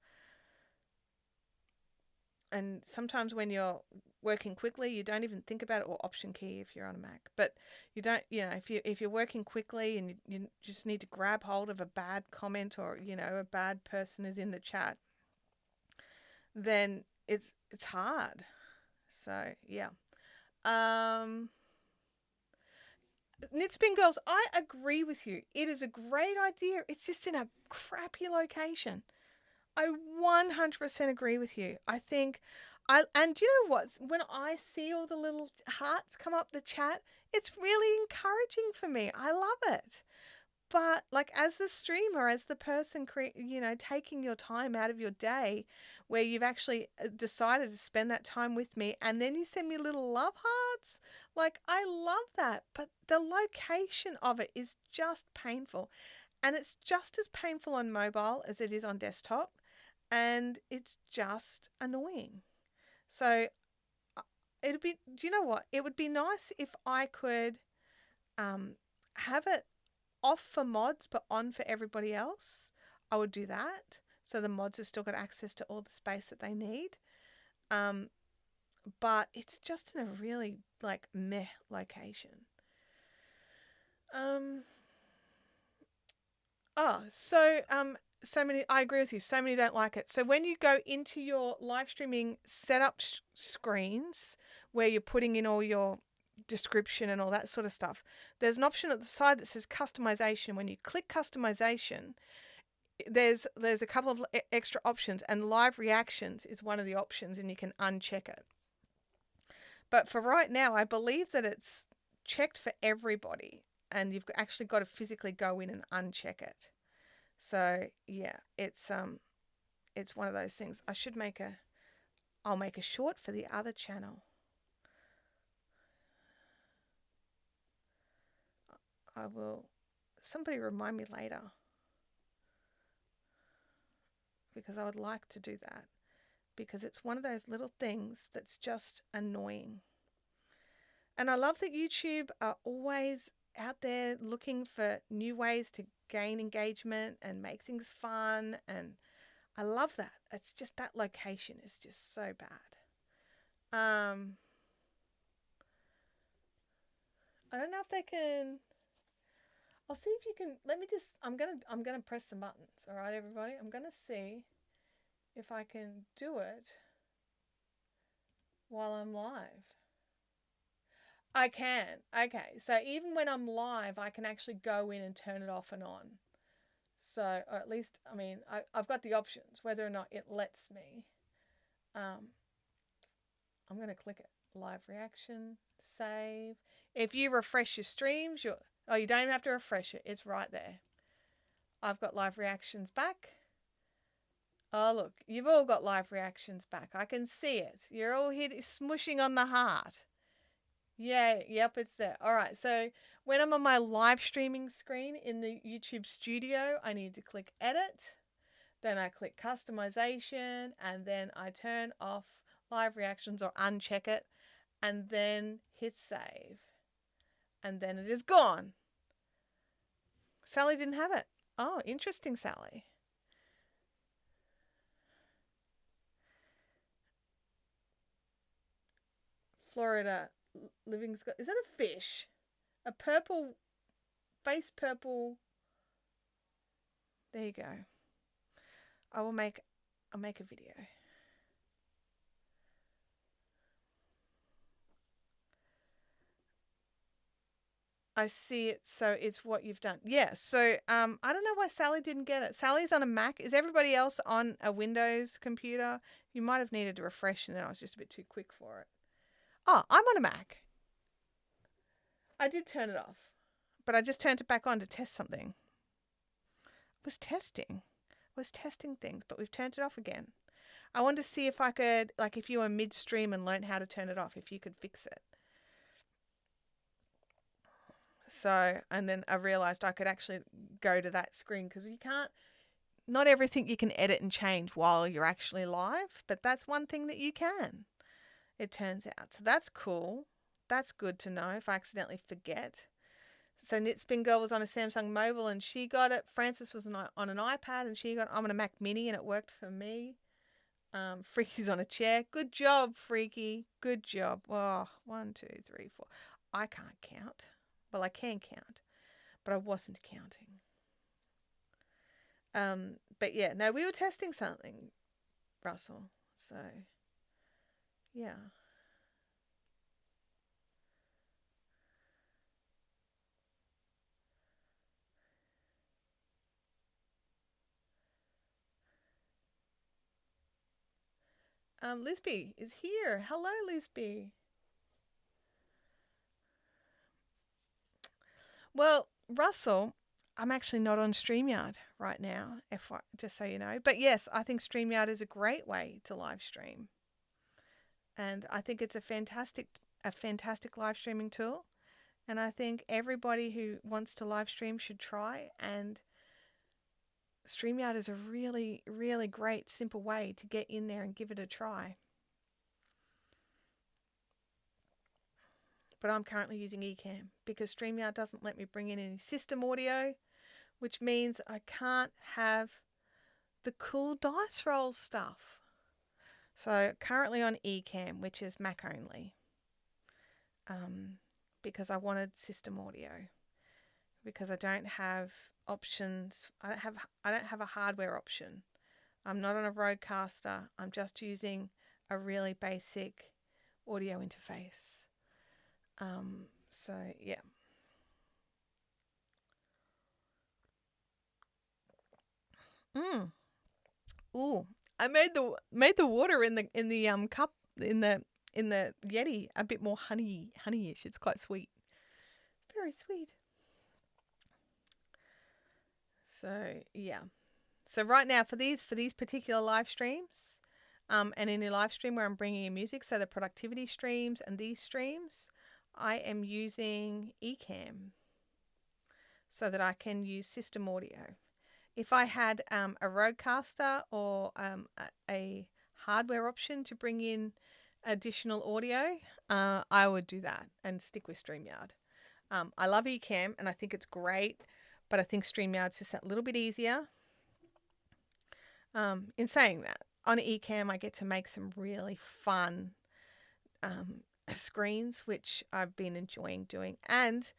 And sometimes when you're working quickly, you don't even think about it, or option key if you're on a Mac. But you don't, if you're working quickly and you just need to grab hold of a bad comment, or a bad person is in the chat, then it's hard. So yeah. Knit Spin Girls, I agree with you. It is a great idea. It's just in a crappy location. I 100% agree with you. I think, and you know what? When I see all the little hearts come up the chat, it's really encouraging for me. I love it. But like, as the streamer, as the person, taking your time out of your day, where you've actually decided to spend that time with me, and then you send me little love hearts, like, I love that. But the location of it is just painful. And it's just as painful on mobile as it is on desktop. And it's just annoying. So it'd be, do you know what? It would be nice if I could have it off for mods but on for everybody else. I would do that, so the mods have still got access to all the space that they need. But it's just in a really like meh location. So many, I agree with you, so many don't like it. So when you go into your live streaming setup screens, where you're putting in all your description and all that sort of stuff, there's an option at the side that says customization. When you click customization, there's a couple of extra options, and live reactions is one of the options, and you can uncheck it. But for right now, I believe that it's checked for everybody, and you've actually got to physically go in and uncheck it. So yeah, it's one of those things. I'll make a short for the other channel. I will, somebody remind me later, because I would like to do that, because it's one of those little things that's just annoying. And I love that YouTube are always out there looking for new ways to gain engagement and make things fun. And I love that. It's just that location is just so bad. I don't know if they can. I'll see if you can. Let me just. I'm gonna press some buttons. All right, everybody. I'm gonna see if I can do it while I'm live. I can. Okay. So even when I'm live, I can actually go in and turn it off and on. So, or at least, I mean, I've got the options. Whether or not it lets me. I'm going to click it. Live reaction, save. If you refresh your streams, you don't even have to refresh it. It's right there. I've got live reactions back. Oh, look, you've all got live reactions back. I can see it. You're all here smushing on the heart. Yeah, yep, it's there. All right, so when I'm on my live streaming screen in the YouTube studio, I need to click edit. Then I click customization, and then I turn off live reactions or uncheck it, and then hit save. And then it is gone. Sally didn't have it. Oh, interesting, Sally. Florida living. Is that a fish? A purple, face purple. There you go. I'll make a video. I see it, so it's what you've done. Yeah, so I don't know why Sally didn't get it. Sally's on a Mac. Is everybody else on a Windows computer? You might have needed to refresh, and then I was just a bit too quick for it. Oh, I'm on a Mac. I did turn it off, but I just turned it back on to test something. I was testing things, but we've turned it off again. I wanted to see if I could, like if you were midstream and learned how to turn it off, if you could fix it. So, and then I realized I could actually go to that screen because you can't, not everything you can edit and change while you're actually live, but that's one thing that you can, it turns out. So that's cool. That's good to know if I accidentally forget. So Knitspin Girl was on a Samsung Mobile and she got it. Frances was on an iPad and she got it. I'm on a Mac Mini and it worked for me. Freaky's on a chair. Good job, Freaky. Good job. Oh, 1, 2, 3, 4. I can't count. Well, I can count, but I wasn't counting. But yeah, no, we were testing something, Russell. So, yeah. Lisby is here. Hello, Lisby. Well, Russell, I'm actually not on StreamYard right now, just so you know. But yes, I think StreamYard is a great way to live stream. And I think it's a fantastic live streaming tool. And I think everybody who wants to live stream should try. And StreamYard is a really, really great, simple way to get in there and give it a try. But I'm currently using Ecamm because StreamYard doesn't let me bring in any system audio, which means I can't have the cool dice roll stuff. So currently on Ecamm, which is Mac only, because I wanted system audio, because I don't have options. I don't have a hardware option. I'm not on a Rodecaster. I'm just using a really basic audio interface. So yeah. Ooh, I made the water in the cup in the Yeti a bit more honeyish. It's quite sweet. It's very sweet. So yeah. So right now for these particular live streams, and any live stream where I'm bringing in music, so the productivity streams and these streams, I am using Ecamm so that I can use system audio. If I had a Rodecaster or a hardware option to bring in additional audio, I would do that and stick with StreamYard. I love Ecamm and I think it's great, but I think StreamYard's just that little bit easier. In saying that, on Ecamm I get to make some really fun screens, which I've been enjoying doing, and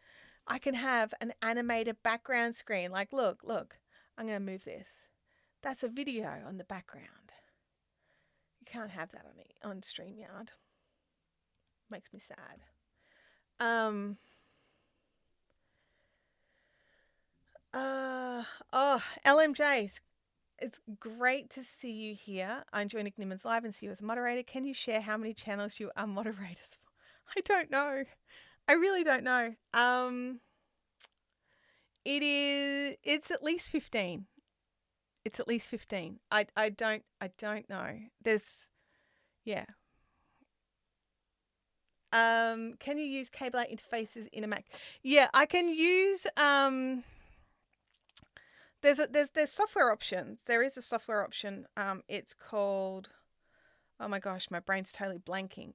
I can have an animated background screen. Like, look, I'm going to move this. That's a video on the background. You can't have that on StreamYard. Makes me sad. LMJ, it's great to see you here. I joined Igniman's Live and see you as a moderator. Can you share how many channels you are moderators for? I don't know. I really don't know. It's at least 15. It's at least 15. I don't know. Yeah. Can you use cable interfaces in a Mac? Yeah, I can use there's software options. There is a software option. It's called, oh my gosh, my brain's totally blanking.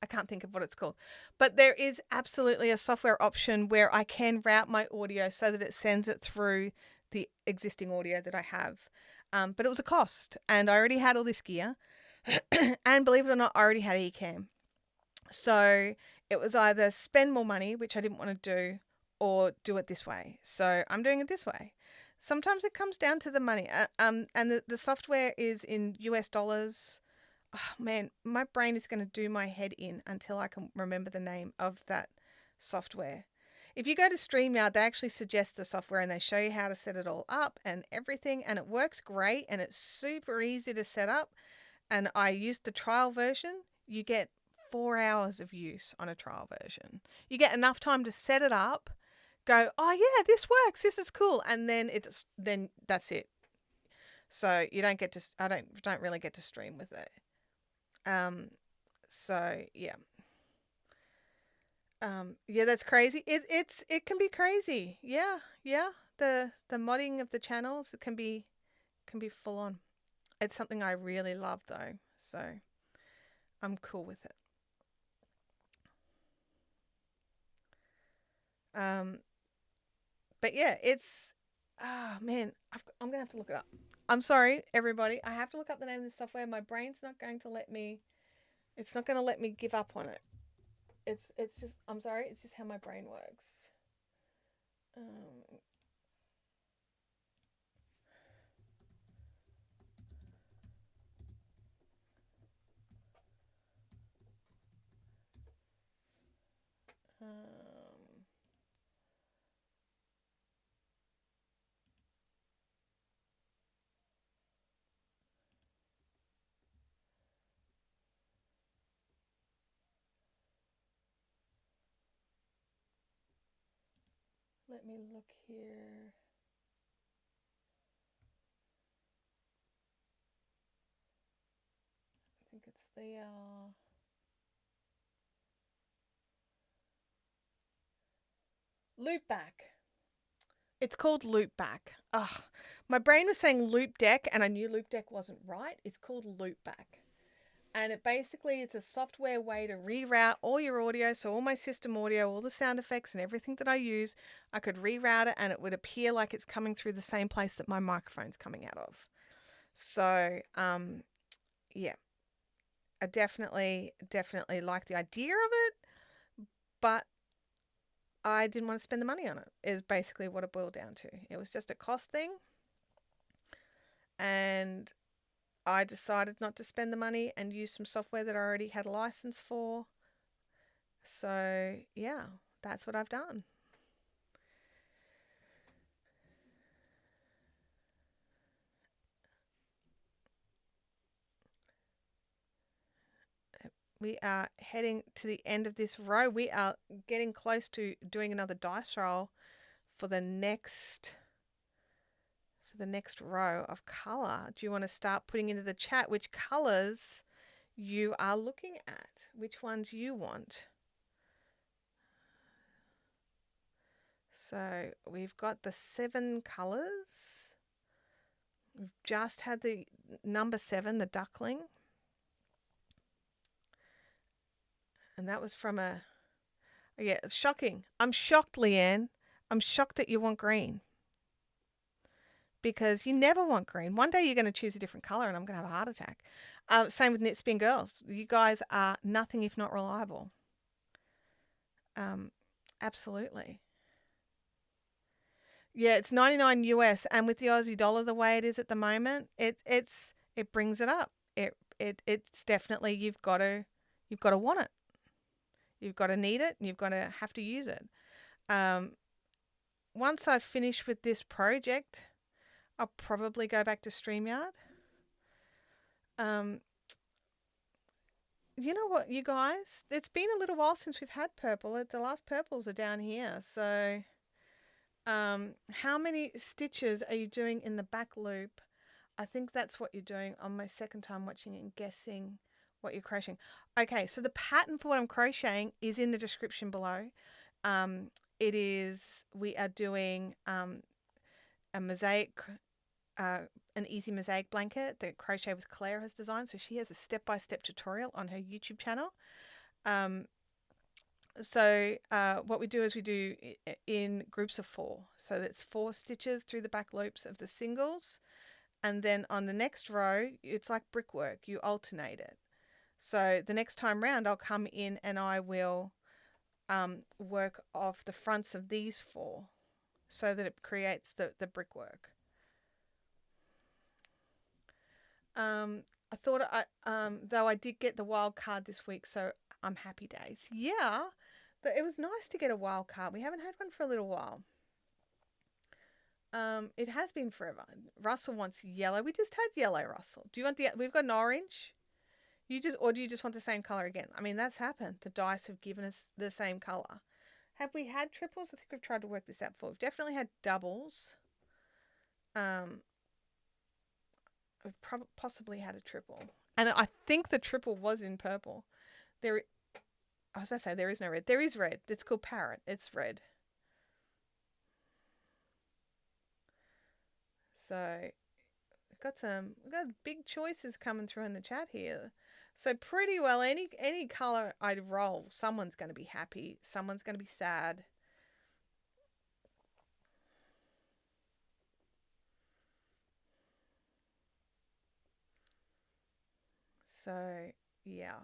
I can't think of what it's called, but there is absolutely a software option where I can route my audio so that it sends it through the existing audio that I have. But it was a cost, and I already had all this gear, and believe it or not, I already had Ecamm. So it was either spend more money, which I didn't want to do, or do it this way. So I'm doing it this way. Sometimes it comes down to the money, and the software is in US dollars. Oh, man, my brain is going to do my head in until I can remember the name of that software. If you go to StreamYard, they actually suggest the software and they show you how to set it all up and everything, and it works great and it's super easy to set up. And I used the trial version. You get 4 hours of use on a trial version. You get enough time to set it up, go, oh yeah, this works, this is cool, and then that's it. So you don't get to, I don't really get to stream with it. So yeah. Yeah, that's crazy. It can be crazy. Yeah. The modding of the channels, it can be full on. It's something I really love though, so I'm cool with it. But yeah, it's, man, I'm gonna have to look it up. I'm sorry, everybody. I have to look up the name of the software. My brain's not going to let me. It's not going to let me give up on it. It's just. I'm sorry. It's just how my brain works. Let me look here. I think it's the Loopback. It's called Loopback. Ugh, my brain was saying Loop Deck, and I knew Loop Deck wasn't right. It's called Loopback. And it basically is a software way to reroute all your audio. So all my system audio, all the sound effects and everything that I use, I could reroute it and it would appear like it's coming through the same place that my microphone's coming out of. So, yeah, I definitely like the idea of it, but I didn't want to spend the money on it, is basically what it boiled down to. It was just a cost thing. And I decided not to spend the money and use some software that I already had a license for. So, yeah, that's what I've done. We are heading to the end of this row. We are getting close to doing another dice roll for the next row of color. Do you want to start putting into the chat which colors you are looking at? Which ones you want? So we've got the 7 colors. We've just had the number 7, the Duckling. And that was from a, yeah, it's shocking. I'm shocked, Leanne. I'm shocked that you want green. Because you never want green. One day you're going to choose a different color and I'm going to have a heart attack. Same with Knit Spin Girls. You guys are nothing if not reliable. Absolutely. Yeah, it's 99 US, and with the Aussie dollar the way it is at the moment, it brings it up. It's definitely you've got to want it. You've got to need it, and you've got to have to use it. Once I finish with this project, I'll probably go back to StreamYard. You know what, you guys? It's been a little while since we've had purple. The last purples are down here. So how many stitches are you doing in the back loop? I think that's what you're doing on my second time watching and guessing what you're crocheting. Okay, so the pattern for what I'm crocheting is in the description below. It is, we are doing a mosaic, an easy mosaic blanket that Crochet with Claire has designed. So she has a step-by-step tutorial on her YouTube channel. So what we do is we do in groups of 4. So that's 4 stitches through the back loops of the singles. And then on the next row, it's like brickwork. You alternate it. So the next time round, I'll come in and I will work off the fronts of these 4 so that it creates the brickwork. I thought though I did get the wild card this week, so I'm happy days. Yeah, but it was nice to get a wild card. We haven't had one for a little while. It has been forever. Russell wants yellow. We just had yellow, Russell. Do you want we've got an orange? Or do you just want the same color again? I mean, that's happened. The dice have given us the same color. Have we had triples? I think we've tried to work this out before. We've definitely had doubles. We've possibly had a triple. And I think the triple was in purple. I was about to say there is no red. There is red. It's called Parrot. It's red. So we've got big choices coming through in the chat here. So pretty well any color I'd roll, someone's going to be happy, someone's going to be sad. So yeah,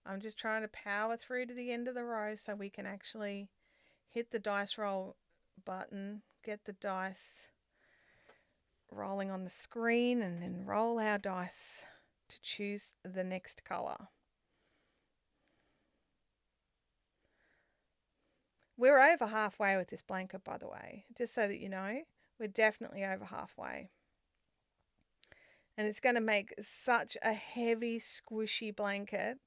I'm just trying to power through to the end of the row so we can actually hit the dice roll button, get the dice rolling on the screen, and then roll our dice to choose the next color. We're over halfway with this blanket, by the way, just so that you know. We're definitely over halfway. And it's going to make such a heavy, squishy blanket.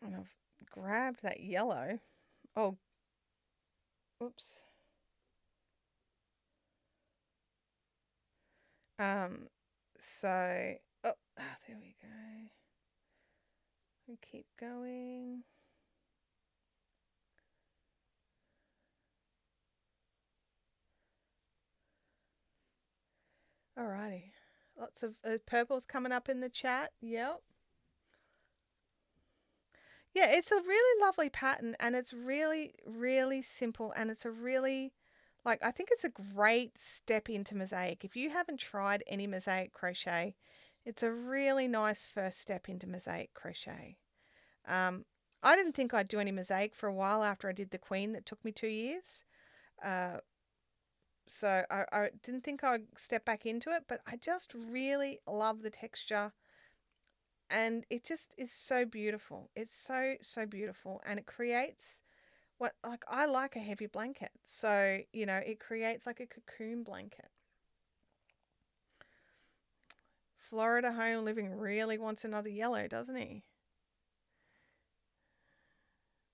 And I've grabbed that yellow. Oh, oops. So, there we go. And keep going. Alrighty. Lots of purples coming up in the chat. Yep. Yeah, it's a really lovely pattern, and it's really, really simple, and it's a really, I think it's a great step into Mosaic. If you haven't tried any Mosaic crochet, it's a really nice first step into Mosaic crochet. I didn't think I'd do any Mosaic for a while after I did the Queen that took me 2 years. So I didn't think I'd step back into it, but I just really love the texture. And it just is so beautiful. It's so, so beautiful. And it creates I like a heavy blanket. So, it creates like a cocoon blanket. Florida Home Living really wants another yellow, doesn't he?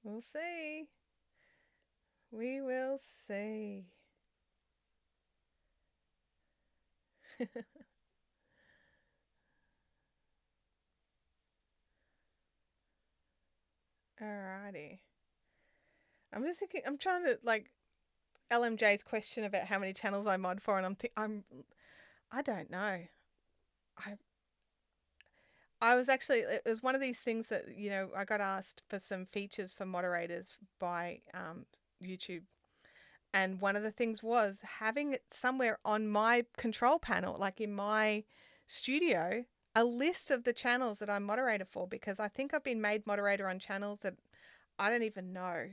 We'll see. We will see. Alrighty. I'm just thinking, I'm trying to LMJ's question about how many channels I mod for, and I don't know. I was actually, it was one of these things that, I got asked for some features for moderators by YouTube. And one of the things was having it somewhere on my control panel, like in my studio, a list of the channels that I'm moderator for, because I think I've been made moderator on channels that I don't even know.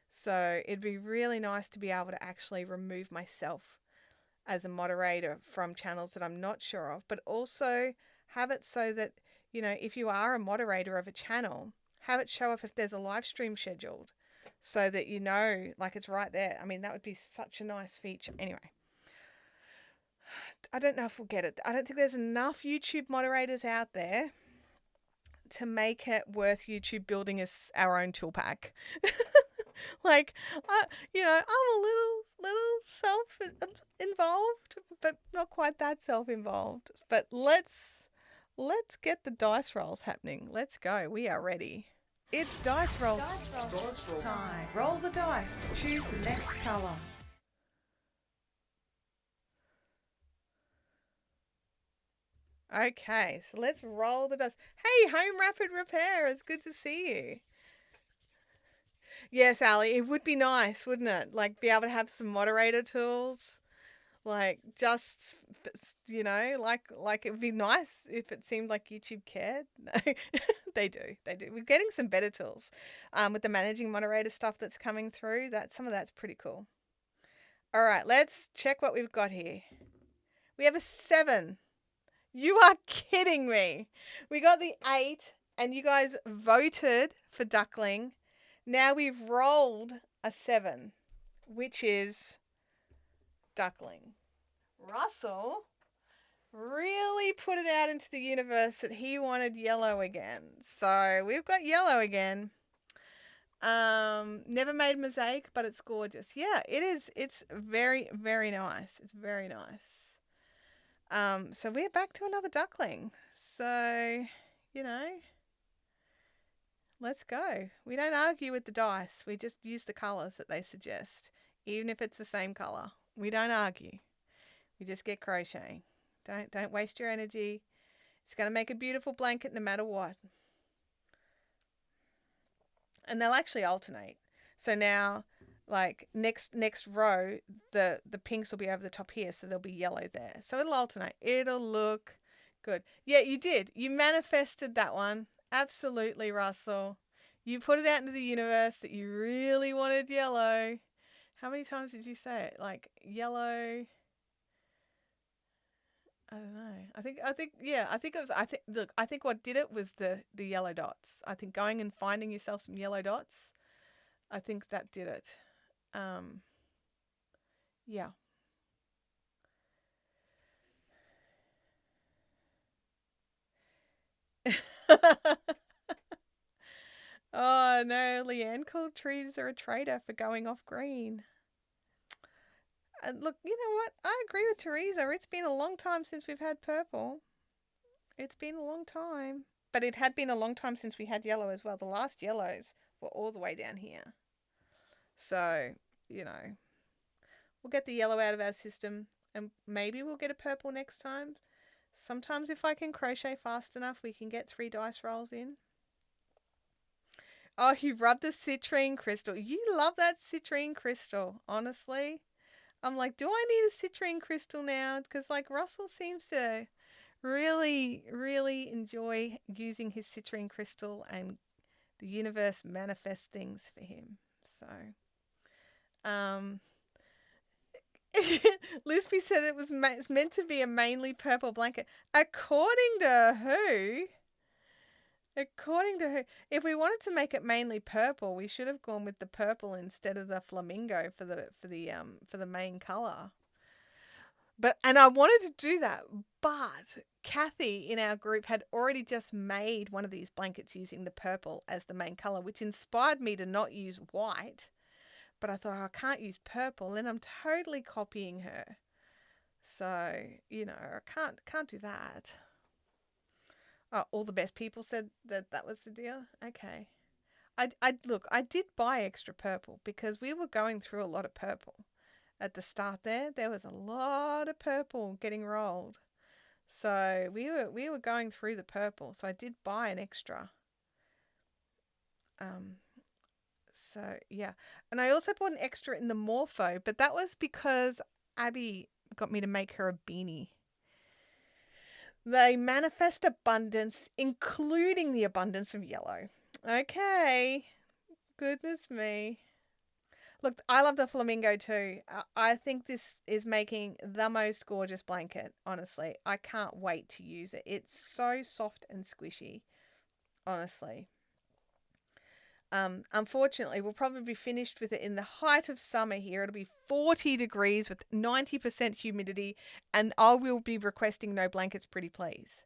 So it'd be really nice to be able to actually remove myself as a moderator from channels that I'm not sure of, but also have it so that, if you are a moderator of a channel, have it show up if there's a live stream scheduled so that like it's right there. I mean, that would be such a nice feature. Anyway, I don't know if we'll get it. I don't think there's enough YouTube moderators out there to make it worth YouTube building us our own tool pack. Like, I'm a little self-involved, but not quite that self-involved. But let's get the dice rolls happening. Let's go. We are ready. It's dice roll time. Roll the dice to choose the next color. Okay, so let's roll the dice. Hey, Home Rapid Repair, it's good to see you. Yes, Ali, it would be nice, wouldn't it? Like, be able to have some moderator tools. Like, just, like it would be nice if it seemed like YouTube cared. No, they do. We're getting some better tools with the managing moderator stuff that's coming through. Some of that's pretty cool. All right, let's check what we've got here. We have a 7. You are kidding me. We got the 8, and you guys voted for Duckling. Now we've rolled a 7, which is Duckling. Russell really put it out into the universe that he wanted yellow again. So we've got yellow again. Never made Mosaic, but it's gorgeous. Yeah, it is. It's very, very nice. It's very nice. So we're back to another Duckling. So, let's go. We don't argue with the dice. We just use the colours that they suggest. Even if it's the same colour. We don't argue. We just get crocheting. Don't waste your energy. It's going to make a beautiful blanket no matter what. And they'll actually alternate. So now, like, next row, the pinks will be over the top here, so there'll be yellow there. So it'll alternate. It'll look good. Yeah, you did. You manifested that one. Absolutely, Russell. You put it out into the universe that you really wanted yellow. How many times did you say it? Like, yellow. I don't know. I think it was, look, I think what did it was the yellow dots. I think going and finding yourself some yellow dots, I think that did it. Yeah. Oh no, Leanne called trees are a traitor for going off green. And look, you know what? I agree with Teresa. It's been a long time since we've had purple. It's been a long time. But it had been a long time since we had yellow as well. The last yellows were all the way down here. So, we'll get the yellow out of our system and maybe we'll get a purple next time. Sometimes if I can crochet fast enough, we can get 3 dice rolls in. Oh, you rubbed the citrine crystal. You love that citrine crystal, honestly. I'm like, do I need a citrine crystal now? Because, like, Russell seems to really, really enjoy using his citrine crystal and the universe manifests things for him. So, Lispy said it was it's meant to be a mainly purple blanket. According to who? According to who? If we wanted to make it mainly purple, we should have gone with the purple instead of the flamingo for the main color. And I wanted to do that, but Kathy in our group had already just made one of these blankets using the purple as the main color, which inspired me to not use white. But I thought, I can't use purple, then I'm totally copying her. So, I can't do that. Oh, all the best people said that was the deal. Okay. I did buy extra purple because we were going through a lot of purple. at the start there was a lot of purple getting rolled. So we were going through the purple. So I did buy an extra. So yeah. And I also bought an extra in the Morpho, but that was because Abby got me to make her a beanie. They manifest abundance, including the abundance of yellow. Okay. Goodness me. Look, I love the Flamingo too. I think this is making the most gorgeous blanket, honestly. I can't wait to use it. It's so soft and squishy, honestly. Unfortunately, we'll probably be finished with it in the height of summer here. It'll be 40 degrees with 90% humidity, and I will be requesting no blankets, pretty please.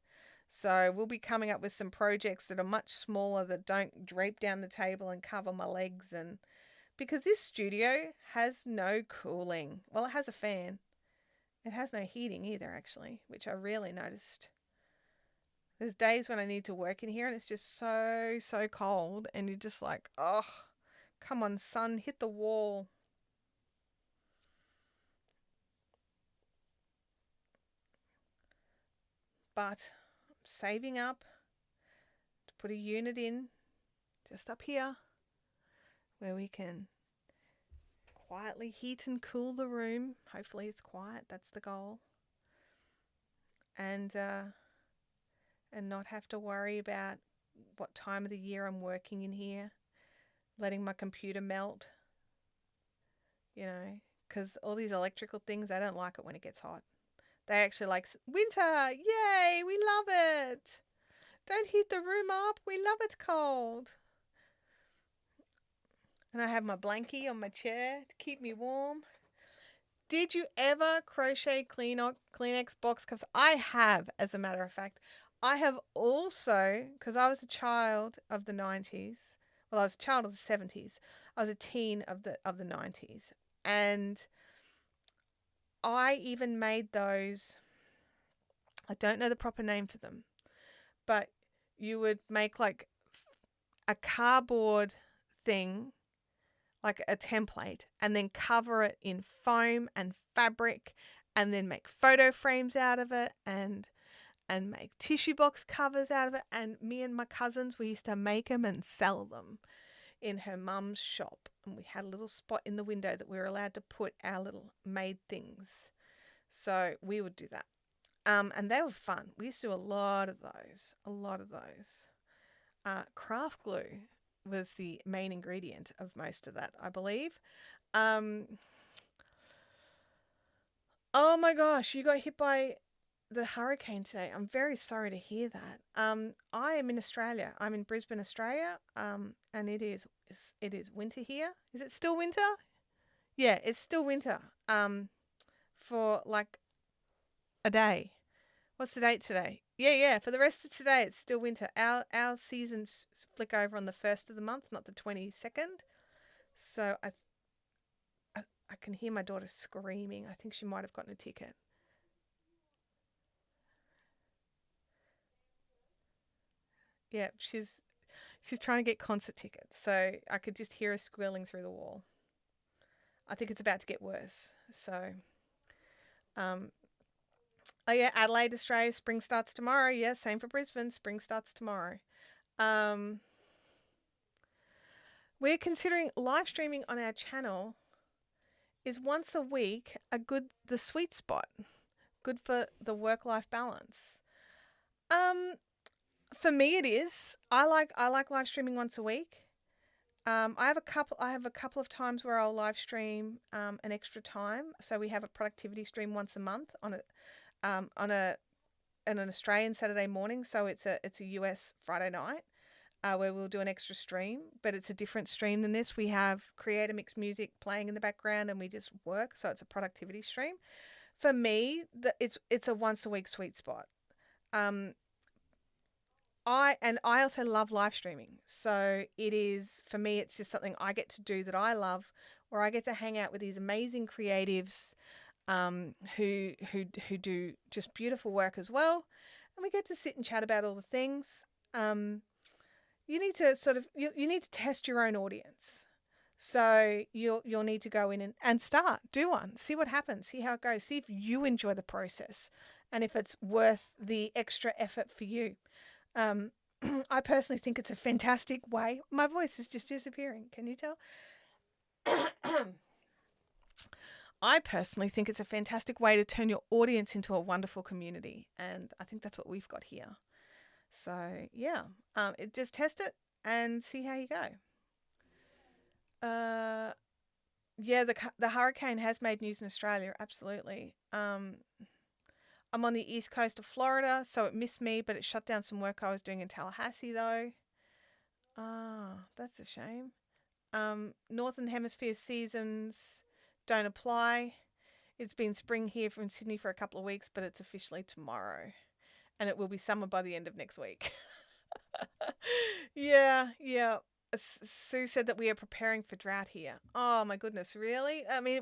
So we'll be coming up with some projects that are much smaller, that don't drape down the table and cover my legs, and because this studio has no cooling. Well, it has a fan. It has no heating either, actually, which I really noticed. There's days when I need to work in here and it's just so cold, and you're just like, oh, come on, sun, hit the wall. But I'm saving up to put a unit in just up here where we can quietly heat and cool the room. Hopefully it's quiet. That's the goal. And not have to worry about what time of the year I'm working in here, letting my computer melt, because all these electrical things, they don't like it when it gets hot. They actually like winter. Yay, we love it. Don't heat the room up. We love it cold. And I have my blankie on my chair to keep me warm. Did you ever crochet Kleenex box covers? I have, as a matter of fact. I have also, because I was a child of the 90s. Well, I was a child of the 70s. I was a teen of the 90s. And I even made those, I don't know the proper name for them, but you would make like a cardboard thing, like a template, and then cover it in foam and fabric, and then make photo frames out of it, and make tissue box covers out of it. And me and my cousins, we used to make them and sell them in her mum's shop. And we had a little spot in the window that we were allowed to put our little made things. So we would do that. And they were fun. We used to do a lot of those. Craft glue was the main ingredient of most of that, I believe. Oh my gosh, you got hit by the hurricane today. I'm very sorry to hear that. I am in Australia. I'm in Brisbane, Australia. And it is winter here. Is it still winter? Yeah, it's still winter. For like a day. What's the date today? Yeah. For the rest of today, it's still winter. Our seasons flick over on the 1st of the month, not the 22nd. So I can hear my daughter screaming. I think she might have gotten a ticket. Yeah, she's trying to get concert tickets, so I could just hear her squealing through the wall. I think it's about to get worse. So, oh yeah, Adelaide, Australia, spring starts tomorrow. Yeah, same for Brisbane, spring starts tomorrow. We're considering live streaming on our channel. Is once a week the sweet spot, good for the work-life balance? For me, it is. I like live streaming once a week. I have a couple of times where I'll live stream an extra time. So we have a productivity stream once a month on an Australian Saturday morning. So it's a US Friday night where we'll do an extra stream, but it's a different stream than this. We have creator mix music playing in the background, and we just work. So it's a productivity stream. For me, it's a once a week sweet spot. I also love live streaming. So it is, for me, it's just something I get to do that I love, where I get to hang out with these amazing creatives who do just beautiful work as well. And we get to sit and chat about all the things. You need to you need to test your own audience. So you'll need to go in and start. Do one. See what happens. See how it goes. See if you enjoy the process and if it's worth the extra effort for you. Um, I personally think it's a fantastic way. My voice is just disappearing. Can you tell? I personally think it's a fantastic way to turn your audience into a wonderful community. And I think that's what we've got here. So, yeah, just test it and see how you go. Yeah, the hurricane has made news in Australia, absolutely. I'm on the east coast of Florida, so it missed me, but it shut down some work I was doing in Tallahassee, though. Ah, that's a shame. Northern Hemisphere seasons don't apply. It's been spring here from Sydney for a couple of weeks, but it's officially tomorrow. And it will be summer by the end of next week. Yeah. Sue said that we are preparing for drought here. Oh my goodness, really? I mean,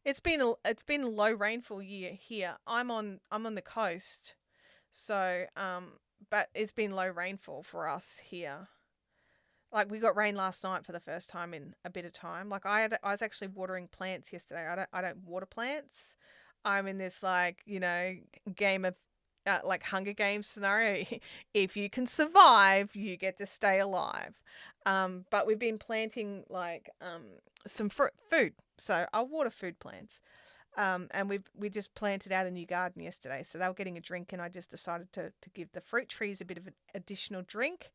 it's been a low rainfall year here. I'm on the coast, so but it's been low rainfall for us here. Like we got rain last night for the first time in a bit of time. Like I was actually watering plants yesterday. I don't water plants. I'm in this game of like Hunger Games scenario. If you can survive, you get to stay alive. But we've been planting some food, so I'll water food plants. And we just planted out a new garden yesterday, so they were getting a drink, and I just decided to give the fruit trees a bit of an additional drink.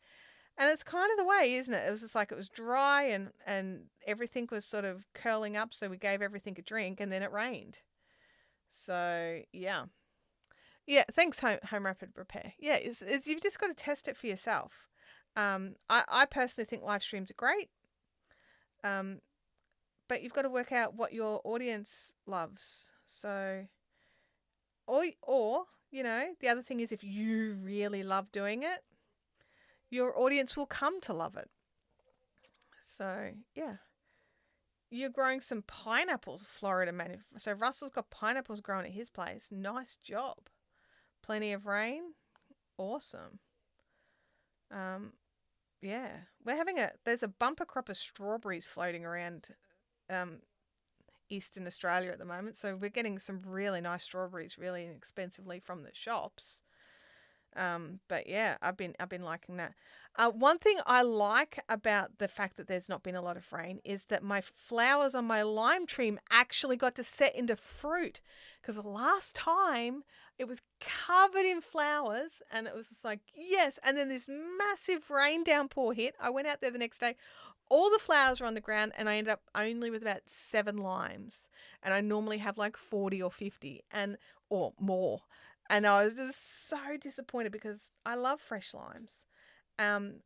And it's kind of the way, isn't it? It was just like it was dry and everything was sort of curling up, so we gave everything a drink, and then it rained. So yeah. Yeah, thanks, Home Rapid Repair. Yeah, you've just got to test it for yourself. I personally think live streams are great, but you've got to work out what your audience loves. So, or the other thing is if you really love doing it, your audience will come to love it. So, yeah. You're growing some pineapples, Florida man. So Russell's got pineapples growing at his place. Nice job. Plenty of rain. Awesome. Yeah. There's a bumper crop of strawberries floating around Eastern Australia at the moment. So we're getting some really nice strawberries really inexpensively from the shops. But yeah, I've been liking that. One thing I like about the fact that there's not been a lot of rain is that my flowers on my lime tree actually got to set into fruit, because the last time it was covered in flowers and it was just like, yes. And then this massive rain downpour hit. I went out there the next day. All the flowers were on the ground and I ended up only with about 7 limes. And I normally have like 40 or 50 or more. And I was just so disappointed because I love fresh limes.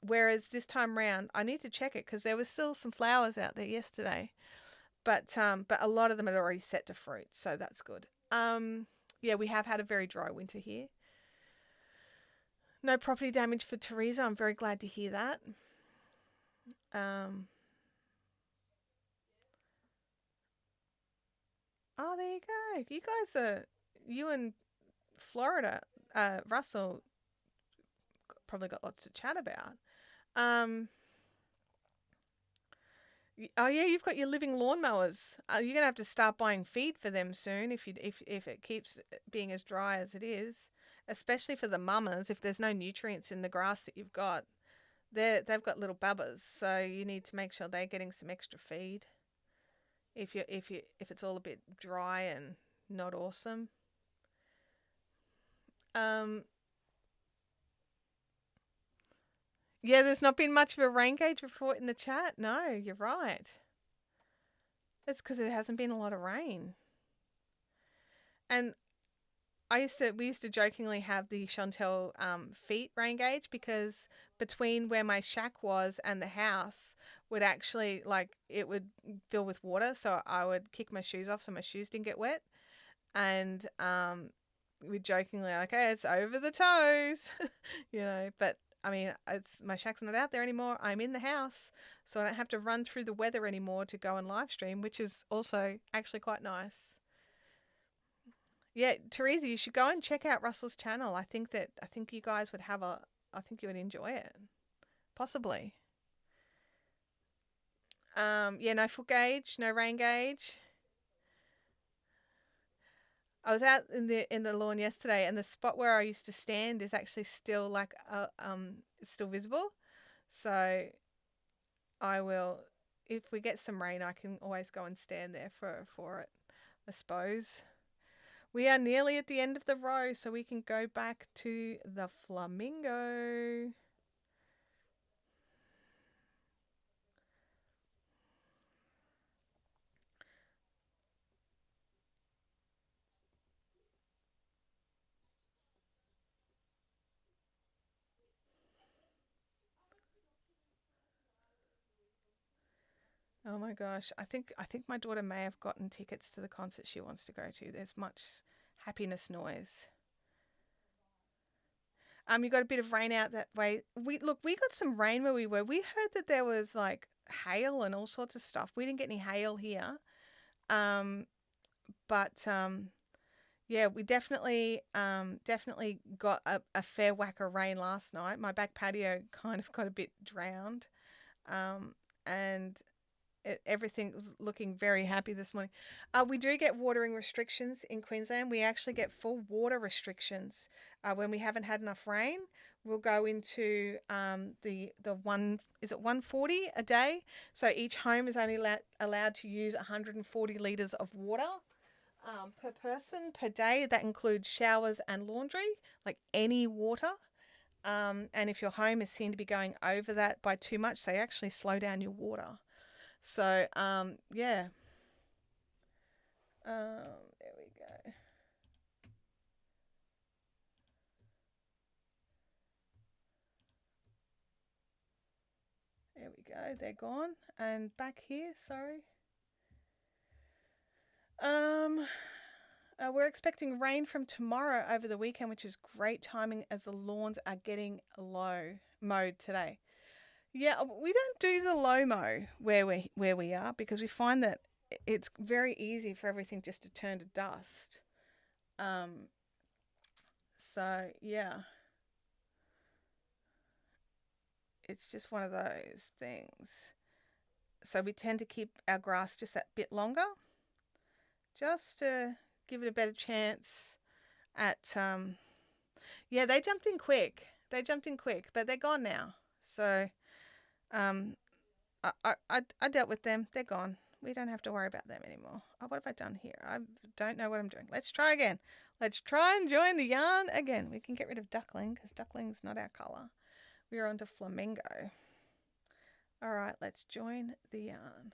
Whereas this time round, I need to check it because there was still some flowers out there yesterday. But a lot of them had already set to fruit, so that's good. Yeah, we have had a very dry winter here. No property damage for Teresa. I'm very glad to hear that. Oh, there you go. You and Florida, Russell probably got lots to chat about. Oh yeah, you've got your living lawnmowers. You're gonna have to start buying feed for them soon if it keeps being as dry as it is, especially for the mamas. If there's no nutrients in the grass that you've got, they've got little bubbers, so you need to make sure they're getting some extra feed. If it's all a bit dry and not awesome. Yeah, there's not been much of a rain gauge report in the chat. No, you're right. It's because there hasn't been a lot of rain. And we used to jokingly have the Chantelle feet rain gauge, because between where my shack was and the house would actually, it would fill with water, so I would kick my shoes off so my shoes didn't get wet. And we jokingly hey, it's over the toes, but I mean, my shack's not out there anymore. I'm in the house, so I don't have to run through the weather anymore to go and live stream, which is also actually quite nice. Yeah, Teresa, you should go and check out Russell's channel. I think you guys would I think you would enjoy it. Possibly. Yeah, no foot gauge, no rain gauge. I was out in the lawn yesterday, and the spot where I used to stand is actually still like it's still visible. So I will, if we get some rain, I can always go and stand there for it, I suppose. We are nearly at the end of the row, so we can go back to the Flamingo. Oh my gosh. I think my daughter may have gotten tickets to the concert she wants to go to. There's much happiness noise. You got a bit of rain out that way. We got some rain where we were. We heard that there was like hail and all sorts of stuff. We didn't get any hail here. Um, but yeah, we definitely got a fair whack of rain last night. My back patio kind of got a bit drowned. And everything was looking very happy this morning. We do get watering restrictions in Queensland. We actually get full water restrictions when we haven't had enough rain. We'll go into the one, is it 140 a day? So each home is only allowed to use 140 litres of water per person per day. That includes showers and laundry, like any water. And if your home is seen to be going over that by too much, they actually slow down your water. So, yeah. There we go. There we go. They're gone. And back here, sorry. Um, we're expecting rain from tomorrow over the weekend, which is great timing as the lawns are getting low mowed today. Yeah, we don't do the low mow where we are because we find that it's very easy for everything just to turn to dust. Um, so yeah, it's just one of those things. So we tend to keep our grass just that bit longer, just to give it a better chance at. Yeah, they jumped in quick. They jumped in quick, but they're gone now. So um, I dealt with them. They're gone. We don't have to worry about them anymore. Oh, what have I done here? I don't know what I'm doing. Let's try again. Let's try and join the yarn again. We can get rid of Duckling because Duckling's not our colour. We're on to Flamingo. All right, let's join the yarn.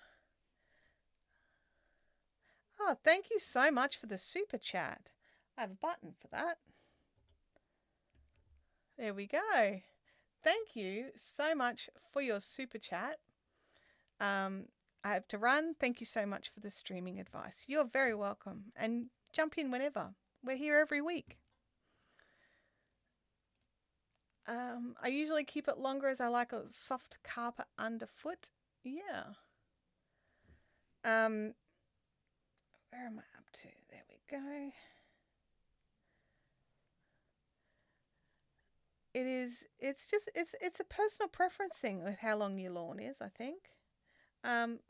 Oh, thank you so much for the super chat. I have a button for that. There we go. Thank you so much for your super chat. I have to run. Thank you so much for the streaming advice. You're very welcome. And jump in whenever. We're here every week. I usually keep it longer as I like a soft carpet underfoot. Yeah. Where am I up to? There we go. It's a personal preference thing with how long your lawn is, I think.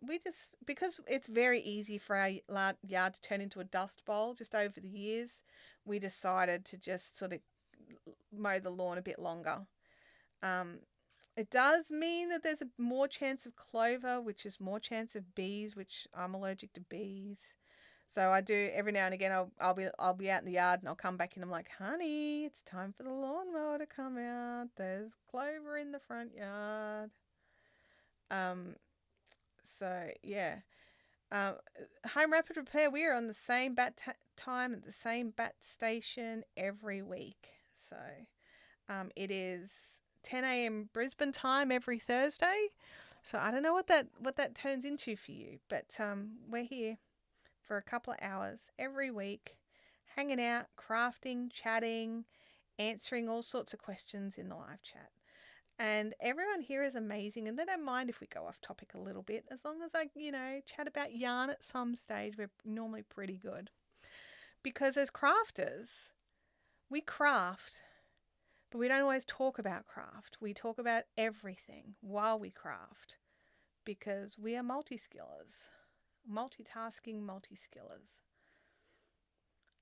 We just, because it's very easy for our yard to turn into a dust bowl just over the years, we decided to just sort of mow the lawn a bit longer. It does mean that there's a more chance of clover, which is more chance of bees, which I'm allergic to bees. So I do every now and again. I'll be out in the yard and I'll come back and I'm like, honey, it's time for the lawnmower to come out. There's clover in the front yard. Um, so yeah. Um, Home Rapid Repair. We are on the same time at the same bat station every week. So it is 10 a.m. Brisbane time every Thursday. So I don't know what that turns into for you, but we're here for a couple of hours every week, hanging out, crafting, chatting, answering all sorts of questions in the live chat. And everyone here is amazing, and they don't mind if we go off topic a little bit, as long as I, chat about yarn at some stage. We're normally pretty good. Because as crafters, we craft, but we don't always talk about craft. We talk about everything while we craft, because we are multi-skillers. Multitasking multi-skillers.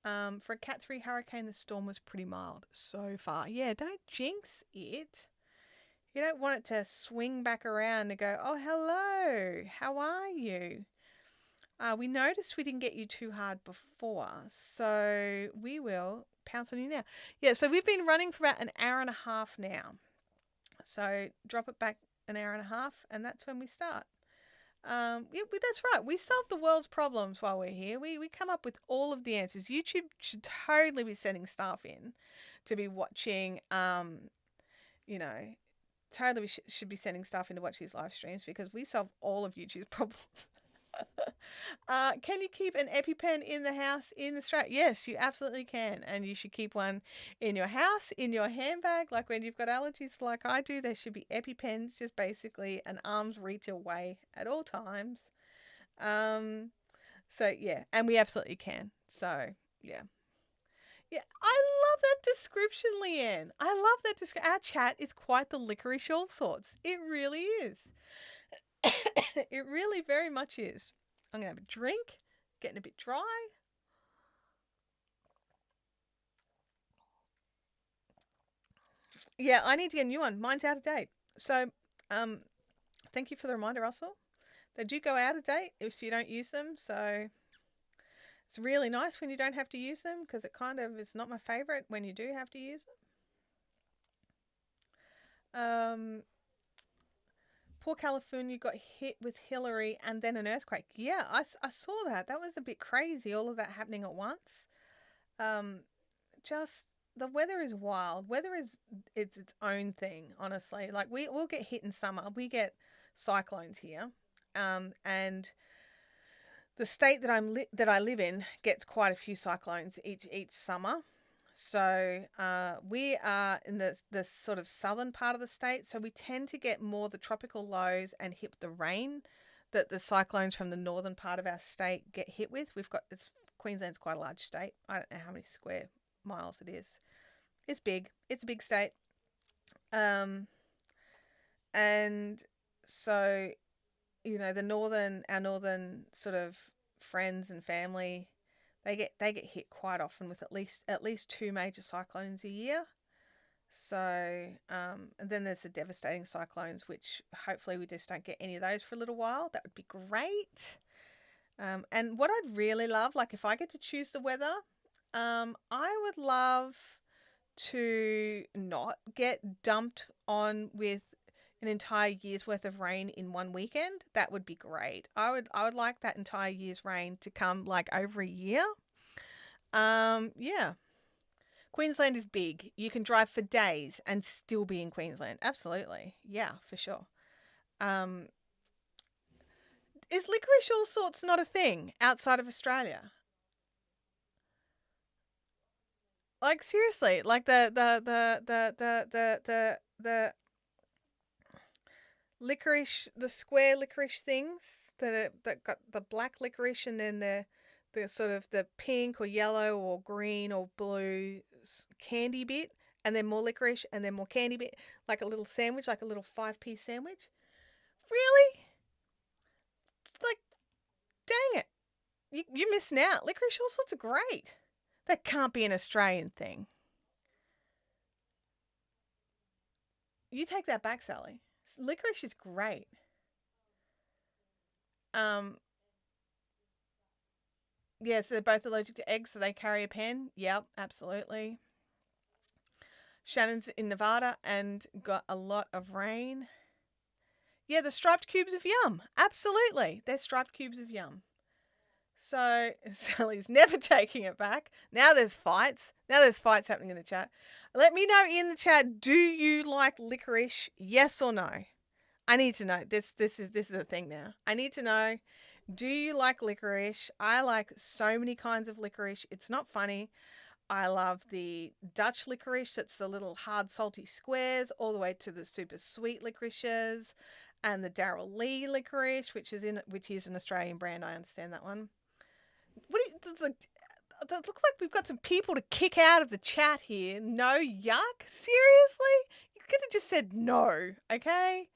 For a Cat 3 hurricane, the storm was pretty mild so far. Yeah, don't jinx it. You don't want it to swing back around and go, oh, hello, how are you? We noticed we didn't get you too hard before, so we will pounce on you now. Yeah, so we've been running for about an hour and a half now. So drop it back an hour and a half, and that's when we start. Yeah, that's right. We solve the world's problems while we're here. We come up with all of the answers. YouTube should totally be sending staff in to be watching, totally should be sending staff in to watch these live streams because we solve all of YouTube's problems. Can you keep an EpiPen in the house in Australia? Yes, you absolutely can. And you should keep one in your house, in your handbag. Like when you've got allergies like I do, there should be EpiPens just basically an arm's reach away at all times. So, yeah, and we absolutely can. So, yeah. Yeah, I love that description, Leanne. I love that description. Our chat is quite the licorice all sorts. It really is. It really very much is. I'm going to have a drink, getting a bit dry. Yeah, I need to get a new one. Mine's out of date. So, thank you for the reminder, Russell. They do go out of date if you don't use them. So, it's really nice when you don't have to use them because it kind of is not my favorite when you do have to use them. Poor California got hit with Hillary and then an earthquake. Yeah, I saw that. That was a bit crazy, all of that happening at once. Just the weather is wild. Weather is its own thing, honestly. Like we'll get hit in summer. We get cyclones here. And the state that I live in gets quite a few cyclones each summer. So we are in the sort of southern part of the state, so we tend to get more the tropical lows and hit the rain that the cyclones from the northern part of our state get hit with. Queensland's quite a large state. I don't know how many square miles it is. It's big. It's a big state. And so, our northern sort of friends and family, they get hit quite often with at least 2 major cyclones a year. So, and then there's the devastating cyclones, which hopefully we just don't get any of those for a little while. That would be great. And what I'd really love, like if I get to choose the weather, I would love to not get dumped on with an entire year's worth of rain in one weekend. That would be great. I would like that entire year's rain to come like over a year. Yeah. Queensland is big. You can drive for days and still be in Queensland. Absolutely. Yeah, for sure. Is licorice all sorts not a thing outside of Australia? Like seriously, like the licorice, the square licorice things that got the black licorice and then the sort of the pink or yellow or green or blue candy bit, and then more licorice and then more candy bit, like a little sandwich, like a little 5-piece sandwich. Really? Like, dang it. You're missing out. Licorice all sorts are great. That can't be an Australian thing. You take that back, Sally. Licorice is great. Yeah, so they're both allergic to eggs, so they carry a pen. Yep, absolutely. Shannon's in Nevada and got a lot of rain. Yeah, the striped cubes of yum. Absolutely. They're striped cubes of yum. So Sally's never taking it back. Now there's fights. Now there's fights happening in the chat. Let me know in the chat, do you like licorice? Yes or no? I need to know. This is the thing now. I need to know, do you like licorice? I like so many kinds of licorice. It's not funny. I love the Dutch licorice. That's the little hard salty squares, all the way to the super sweet licorices, and the Darrell Lee licorice, which is an Australian brand. I understand that one. It looks like we've got some people to kick out of the chat here. No yuck? Seriously? You could have just said no, okay?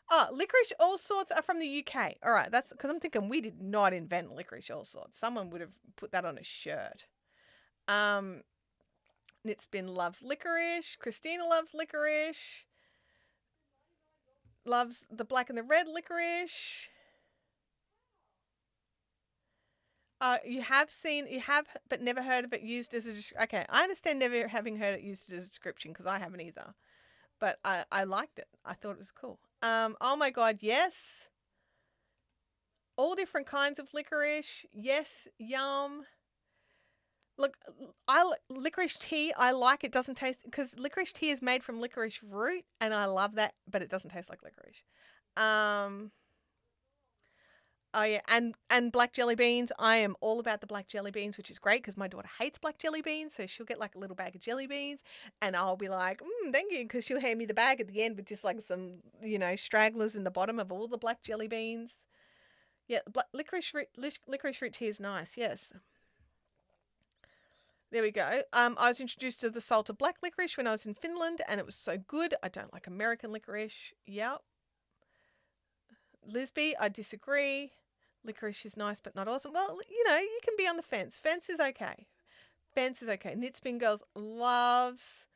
Oh, licorice all sorts are from the UK. All right, that's because I'm thinking we did not invent licorice all sorts. Someone would have put that on a shirt. Knitspin loves licorice. Christina loves licorice. Loves the black and the red licorice. You have but never heard of it used as a. Okay, I understand never having heard it used as a description because I haven't either. But I liked it. I thought it was cool. Oh my God, yes. All different kinds of licorice. Yes, yum. Look, licorice tea. I like it. Doesn't taste because licorice tea is made from licorice root, and I love that. But it doesn't taste like licorice. Oh yeah, and black jelly beans. I am all about the black jelly beans, which is great because my daughter hates black jelly beans, so she'll get like a little bag of jelly beans, and I'll be like, thank you, because she'll hand me the bag at the end with just like some, stragglers in the bottom of all the black jelly beans. Yeah, licorice root tea is nice. Yes. There we go. I was introduced to the salted black licorice when I was in Finland, and it was so good. I don't like American licorice. Yep. Lisby, I disagree. Licorice is nice, but not awesome. Well, you can be on the fence. Fence is okay. Fence is okay. Knitspin Girls loves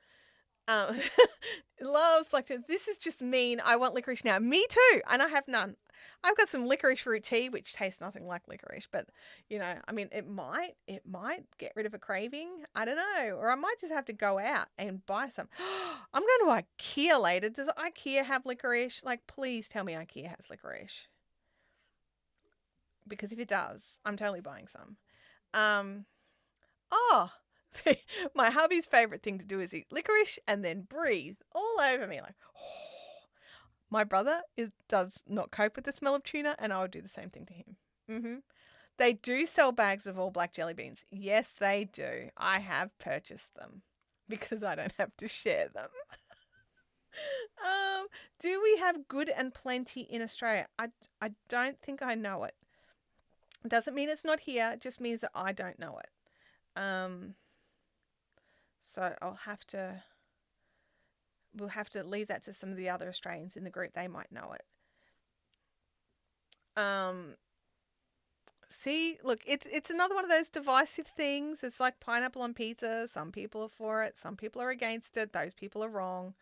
loves black tea. This is just mean. I want licorice now. Me too, and I have none. I've got some licorice root tea, which tastes nothing like licorice, but it might get rid of a craving. I don't know, or I might just have to go out and buy some. I'm going to IKEA later. Does IKEA have licorice? Like, please tell me IKEA has licorice, because if it does, I'm totally buying some. Oh, my hubby's favorite thing to do is eat licorice and then breathe all over me like. My brother does not cope with the smell of tuna, and I would do the same thing to him. They do sell bags of all black jelly beans. Yes, they do. I have purchased them because I don't have to share them. Do we have good and plenty in Australia? I don't think I know it. It doesn't mean it's not here. It just means that I don't know it. So we'll have to leave that to some of the other Australians in the group. They might know it. See, look, it's another one of those divisive things. It's like pineapple on pizza. Some people are for it. Some people are against it. Those people are wrong.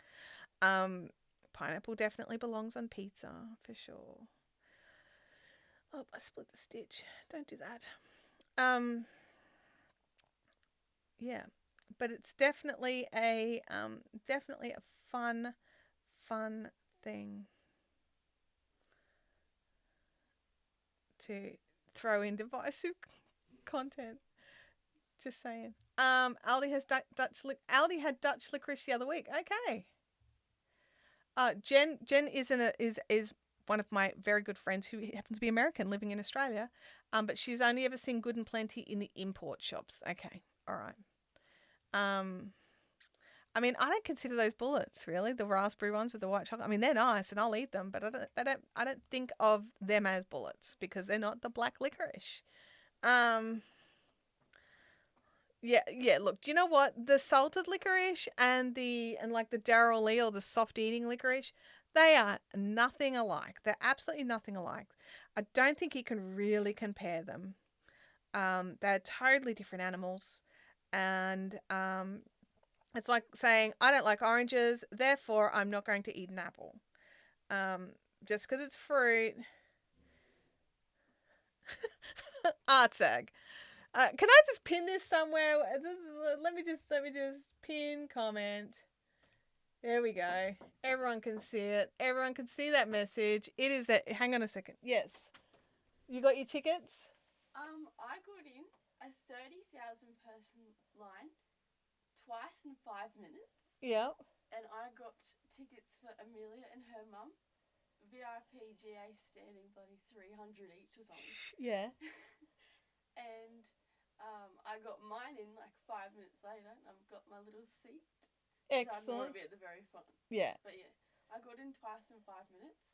Pineapple definitely belongs on pizza for sure. Oh, I split the stitch. Don't do that. Yeah, but it's definitely a fun thing to throw in divisive content. Just saying. Aldi has Aldi had Dutch licorice the other week. Okay. Jen is one of my very good friends who happens to be American living in Australia. But she's only ever seen Good and Plenty in the import shops. Okay. All right. I mean, I don't consider those bullets really, the raspberry ones with the white chocolate. I mean, they're nice and I'll eat them, but I don't think of them as bullets because they're not the black licorice. Yeah. Look, do you know what? The salted licorice and like the Darrell Lee or the soft eating licorice, they are nothing alike. They're absolutely nothing alike. I don't think you can really compare them. They're totally different animals, and it's like saying, I don't like oranges, therefore I'm not going to eat an apple. Just because it's fruit. Artsag. Can I just pin this somewhere? Let me just pin comment. There we go. Everyone can see it. Everyone can see that message. It is that. Hang on a second. Yes. You got your tickets? I got in a 30,000 person line twice in 5 minutes. Yep. And I got tickets for Amelia and her mum. VIP GA standing bloody 300 each or something. Yeah. And I got mine in like 5 minutes later, and I've got my little seat. Excellent. I didn't want to be at the very front. Yeah. But yeah, I got in twice in 5 minutes.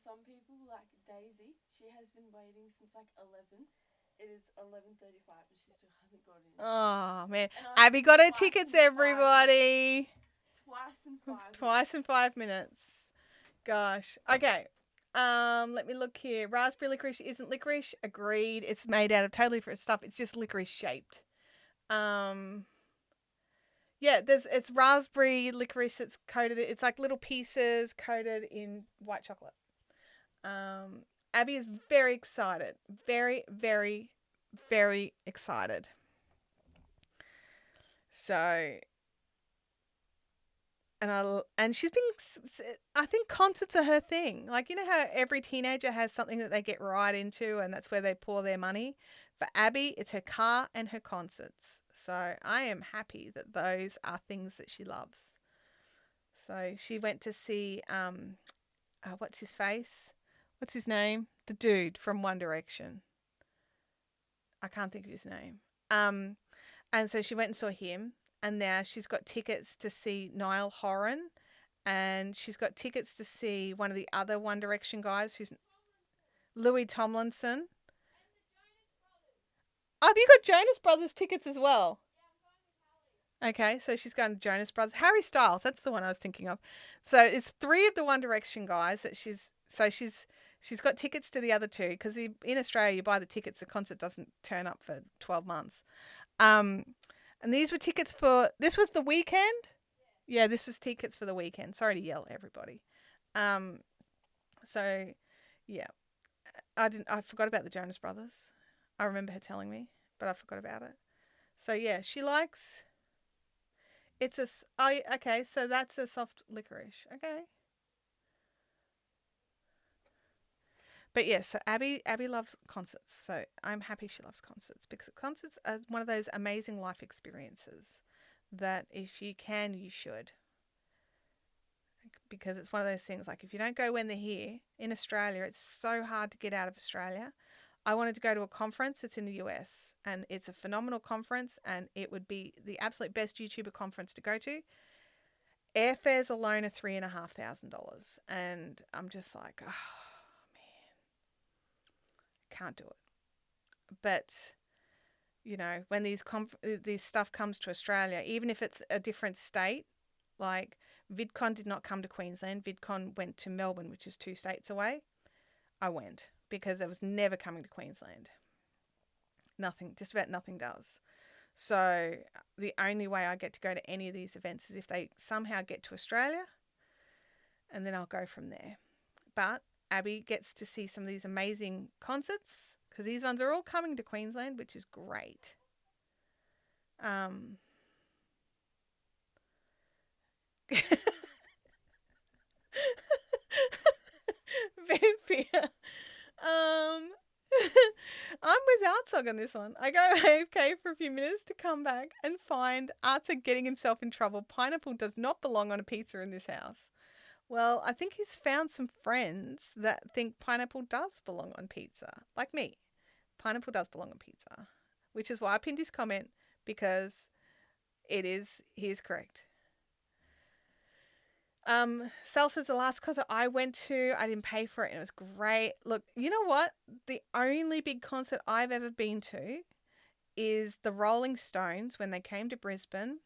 Some people, like Daisy, she has been waiting since like 11. It is 11:35 and she still hasn't got in. Oh, man. Abby got her tickets, everybody. Twice in 5 minutes. Twice in 5 minutes. Gosh. Okay. Let me look here. Raspberry licorice isn't licorice. Agreed. It's made out of totally different stuff. It's just licorice shaped. Yeah, it's raspberry licorice that's coated. It's like little pieces coated in white chocolate. Abby is very excited. Very, very, very excited. So, and she's been. I think concerts are her thing. Like, you know how every teenager has something that they get right into, and that's where they pour their money. For Abby, it's her car and her concerts. So I am happy that those are things that she loves. So she went to see what's his face? What's his name? The dude from One Direction. I can't think of his name. And so she went and saw him, and now she's got tickets to see Niall Horan, and she's got tickets to see one of the other One Direction guys, who's Louis Tomlinson. Oh, have you got Jonas Brothers tickets as well? Okay, so she's going to Jonas Brothers. Harry Styles, that's the one I was thinking of. So it's 3 of the One Direction guys that she's got tickets to the other 2, because in Australia you buy the tickets, the concert doesn't turn up for 12 months. And these were tickets for, this was the weekend? Yeah, this was tickets for the weekend. Sorry to yell at everybody. So yeah, I forgot about the Jonas Brothers. I remember her telling me, but I forgot about it. So yeah, she likes. Okay, so that's a soft licorice. Okay. But yeah, so Abby loves concerts. So I'm happy she loves concerts, because concerts are one of those amazing life experiences that if you can, you should. Because it's one of those things, like if you don't go when they're here, in Australia, it's so hard to get out of Australia. I wanted to go to a conference. It's in the US, and it's a phenomenal conference, and it would be the absolute best YouTuber conference to go to. Airfares alone are $3,500, and I'm just like, oh man, can't do it. But you know, when these stuff comes to Australia, even if it's a different state, like VidCon did not come to Queensland. VidCon went to Melbourne, which is 2 states away. I went, because it was never coming to Queensland. Nothing, just about nothing does. So the only way I get to go to any of these events is if they somehow get to Australia, and then I'll go from there. But Abby gets to see some of these amazing concerts, because these ones are all coming to Queensland, which is great. Vampire. I'm with Artsog on this one. I go AFK for a few minutes to come back and find Artsog getting himself in trouble. Pineapple does not belong on a pizza in this house. Well, I think he's found some friends that think pineapple does belong on pizza. Like me. Pineapple does belong on pizza. Which is why I pinned his comment, because he is correct. Sal says the last concert I went to, I didn't pay for it, and it was great. Look, you know what? The only big concert I've ever been to is the Rolling Stones when they came to Brisbane,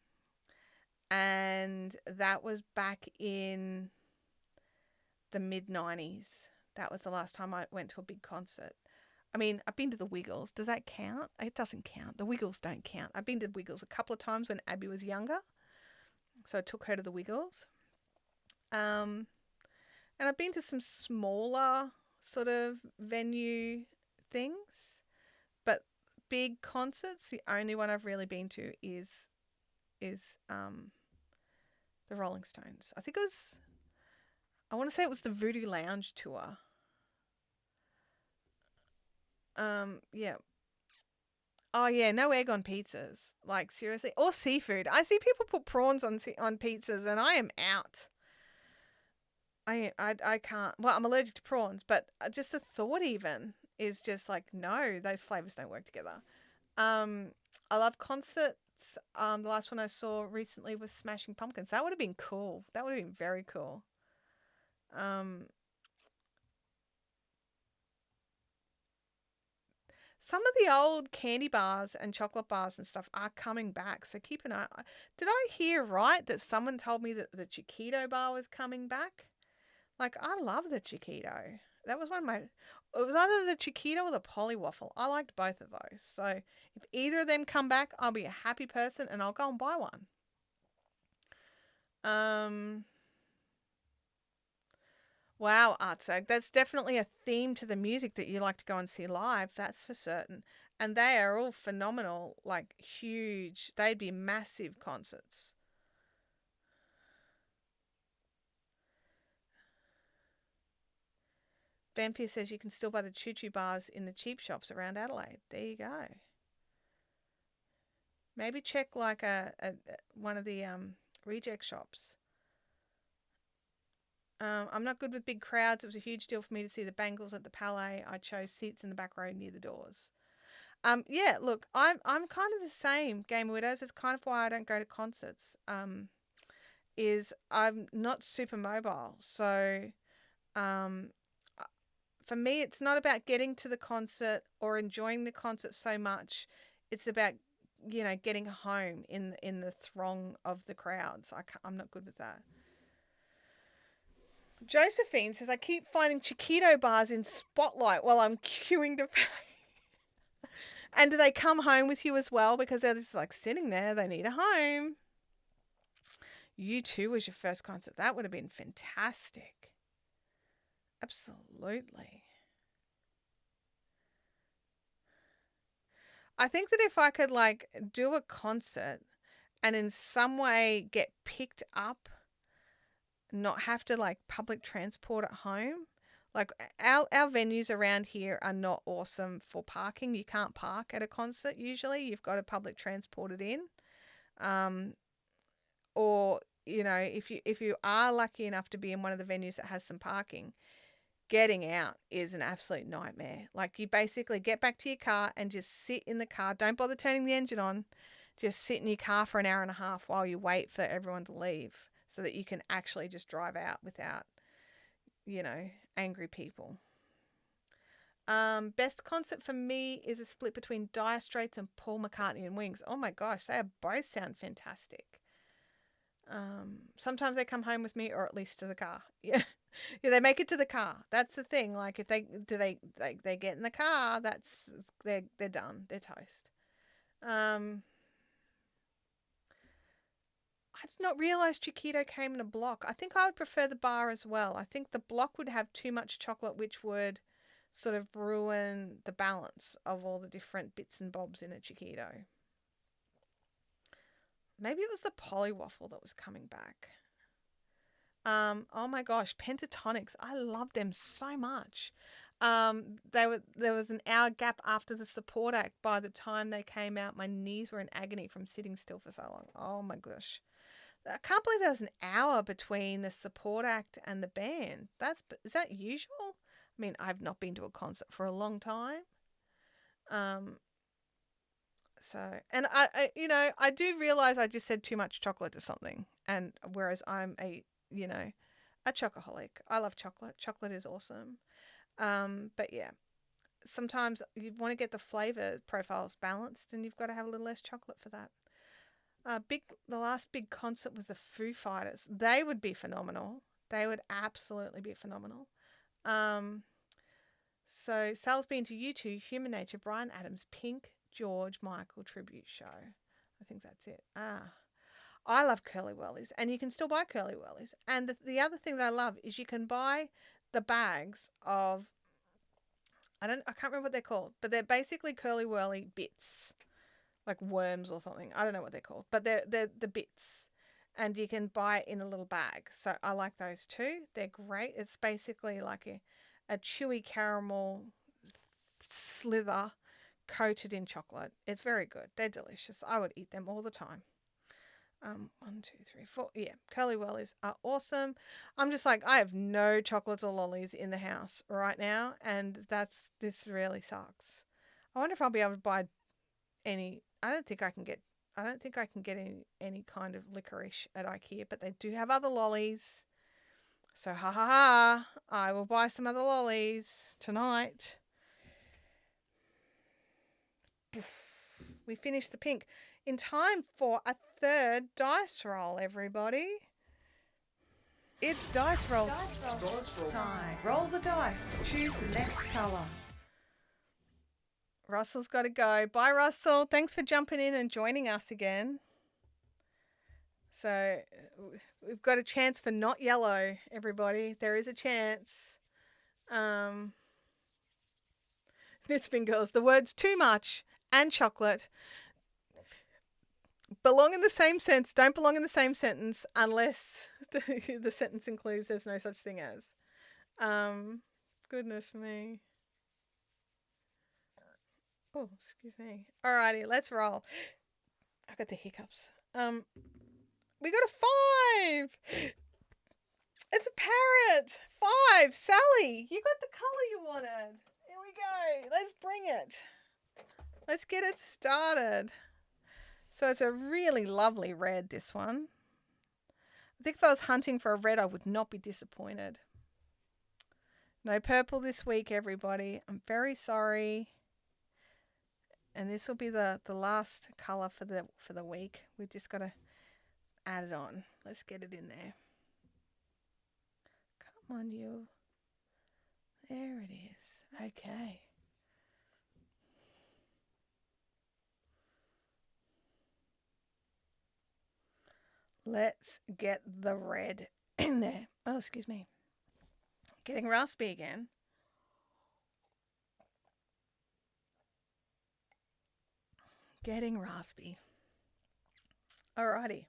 and that was back in the mid-90s. That was the last time I went to a big concert. I mean, I've been to the Wiggles. Does that count? It doesn't count. The Wiggles don't count. I've been to the Wiggles a couple of times when Abby was younger, so I took her to the Wiggles. And I've been to some smaller sort of venue things, but big concerts, the only one I've really been to is the Rolling Stones. I want to say it was the Voodoo Lounge tour. Yeah. Oh yeah, no egg on pizzas. Like seriously, or seafood. I see people put prawns on pizzas, and I am out. I can't. Well, I'm allergic to prawns, but just the thought even is just like, no, those flavors don't work together. I love concerts. The last one I saw recently was Smashing Pumpkins. That would have been cool. That would have been very cool. Some of the old candy bars and chocolate bars and stuff are coming back, so keep an eye. Did I hear right that someone told me that the Chiquito bar was coming back? Like, I love the Chiquito. That was one of my. It was either the Chiquito or the Polywaffle. I liked both of those. So if either of them come back, I'll be a happy person and I'll go and buy one. Wow, Artsag, that's definitely a theme to the music that you like to go and see live. That's for certain. And they are all phenomenal, like huge. They'd be massive concerts. Vampire says you can still buy the choo choo bars in the cheap shops around Adelaide. There you go. Maybe check like a one of the reject shops. I'm not good with big crowds. It was a huge deal for me to see the Bangles at the Palais. I chose seats in the back row near the doors. Yeah, look, I'm kind of the same, Game Widows. It's kind of why I don't go to concerts. Is I'm not super mobile, so um, for me, it's not about getting to the concert or enjoying the concert so much. It's about getting home in the throng of the crowds. I'm not good with that. Josephine says I keep finding Chiquito bars in Spotlight while I'm queuing to pay. And do they come home with you as well? Because they're just like sitting there. They need a home. U2 was your first concert. That would have been fantastic. Absolutely. I think that if I could like do a concert and in some way get picked up, not have to like public transport at home. Like our venues around here are not awesome for parking. You can't park at a concert usually. You've got to public transport it in. Or if you are lucky enough to be in one of the venues that has some parking, getting out is an absolute nightmare. Like you basically get back to your car and just sit in the car. Don't bother turning the engine on. Just sit in your car for an hour and a half while you wait for everyone to leave so that you can actually just drive out without, angry people. Best concert for me is a split between Dire Straits and Paul McCartney and Wings. Oh my gosh, they both sound fantastic. Sometimes they come home with me, or at least to the car. Yeah, yeah, they make it to the car. That's the thing. Like if they get in the car, they're done. They're toast. I did not realize Chiquito came in a block. I think I would prefer the bar as well. I think the block would have too much chocolate, which would sort of ruin the balance of all the different bits and bobs in a Chiquito. Maybe it was the Polywaffle that was coming back. Oh my gosh, Pentatonics. I love them so much. There was an hour gap after the support act. By the time they came out, my knees were in agony from sitting still for so long. Oh my gosh. I can't believe there was an hour between the support act and the band. Is that usual? I mean, I've not been to a concert for a long time. And I do realize I just said too much chocolate to something, and whereas I'm a chocoholic. I love chocolate. Chocolate is awesome. But yeah, sometimes you want to get the flavor profiles balanced, and you've got to have a little less chocolate for that. The last big concert was the Foo Fighters. They would be phenomenal. They would absolutely be phenomenal. So Sal's been to U2, Human Nature, Bryan Adams, Pink, George Michael tribute show. I think that's it. I love Curly Whirlies, and you can still buy Curly Whirlies. And the other thing that I love is you can buy the bags of I can't remember what they're called, but they're basically Curly Whirly bits, like worms or something. I don't know what they're called, but they're the bits, and you can buy it in a little bag. So I like those too. They're great. It's basically like a chewy caramel slither coated in chocolate. It's very good. They're delicious. I would eat them all the time. 1, 2, 3, 4. Yeah, Curly Whirlies are awesome. I'm just like, I have no chocolates or lollies in the house right now, and this really sucks. I wonder if I'll be able to buy any. I don't think I can get any kind of licorice at IKEA, but they do have other lollies. So ha ha ha! I will buy some other lollies tonight. We finished the pink in time for a third dice roll, everybody. It's dice roll time. Roll the dice to choose the next colour. Russell's got to go. Bye, Russell. Thanks for jumping in and joining us again. So we've got a chance for not yellow, everybody. There is a chance. It's been girls. The words too much and chocolate belong in the same sense, don't belong in the same sentence unless the sentence includes there's no such thing as. Goodness me. Oh, excuse me. Alrighty, let's roll. I got the hiccups. We got a 5. It's a parrot. 5. Sally, you got the colour you wanted. Here we go. Let's bring it. Let's get it started. So it's a really lovely red, this one. I think if I was hunting for a red, I would not be disappointed. No purple this week, everybody. I'm very sorry. And this will be the last colour for the week. We've just got to add it on. Let's get it in there. Come on, you. There it is. Okay. Let's get the red in there. Oh, excuse me. Getting raspy again. Getting raspy. Alrighty.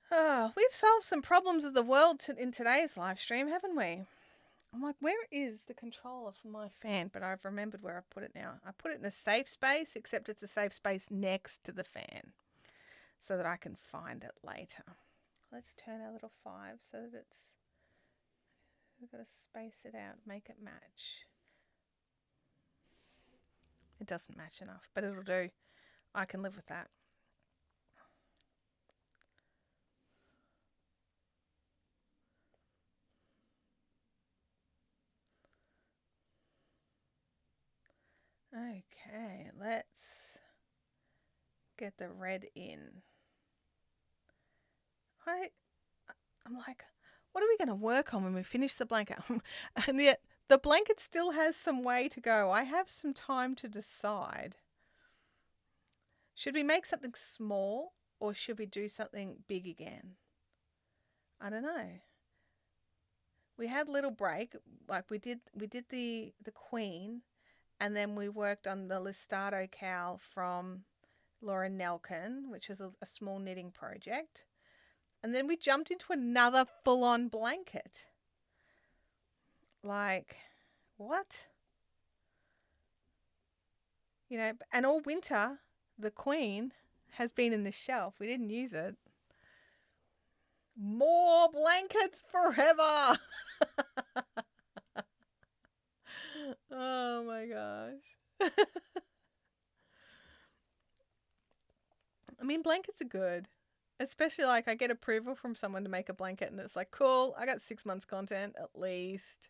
Oh, we've solved some problems of the world in today's live stream, haven't we? I'm like, where is the controller for my fan? But I've remembered where I put it now. I put it in a safe space, except it's a safe space next to the fan so that I can find it later. Let's turn our little 5 so that we've got to space it out, make it match. It doesn't match enough, but it'll do. I can live with that. Okay, let's get the red in. I'm like, what are we going to work on when we finish the blanket? And yet the blanket still has some way to go. I have some time to decide. Should we make something small or should we do something big again? I don't know. We had a little break, like we did the queen, and then we worked on the Listato cowl from Laura Nelkin, which is a small knitting project. And then we jumped into another full-on blanket. Like, what? You know, and all winter, the queen has been in this shelf. We didn't use it. More blankets forever. Oh my gosh. I mean, blankets are good. Especially like I get approval from someone to make a blanket and it's like, cool, I got 6 months content at least.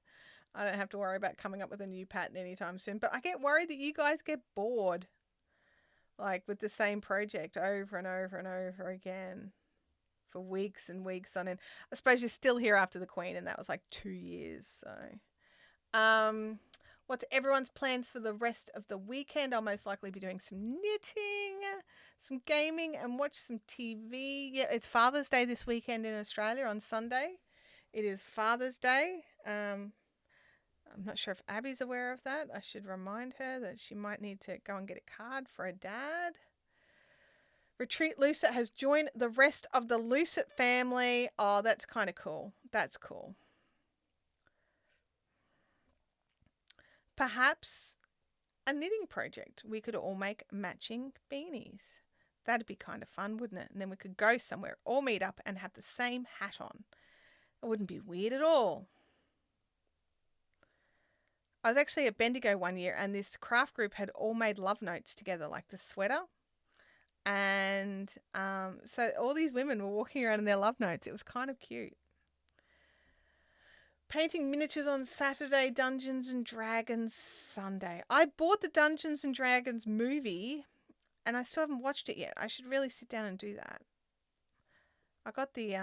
I don't have to worry about coming up with a new pattern anytime soon. But I get worried that you guys get bored. Like with the same project over and over and over again. For weeks and weeks on end. I suppose you're still here after the Queen, and that was like 2 years. So, what's everyone's plans for the rest of the weekend? I'll most likely be doing some knitting, some gaming, and watch some TV. Yeah, it's Father's Day this weekend in Australia on Sunday. It is Father's Day. I'm not sure if Abby's aware of that. I should remind her that she might need to go and get a card for her dad. Retreat Lucet has joined the rest of the Lucet family. Oh, that's kind of cool. That's cool. Perhaps a knitting project. We could all make matching beanies. That'd be kind of fun, wouldn't it? And then we could go somewhere, all meet up and have the same hat on. It wouldn't be weird at all. I was actually at Bendigo one year and this craft group had all made love notes together, like the sweater. And so all these women were walking around in their love notes. It was kind of cute. Painting miniatures on Saturday, Dungeons and Dragons Sunday. I bought the Dungeons and Dragons movie and I still haven't watched it yet. I should really sit down and do that. I got the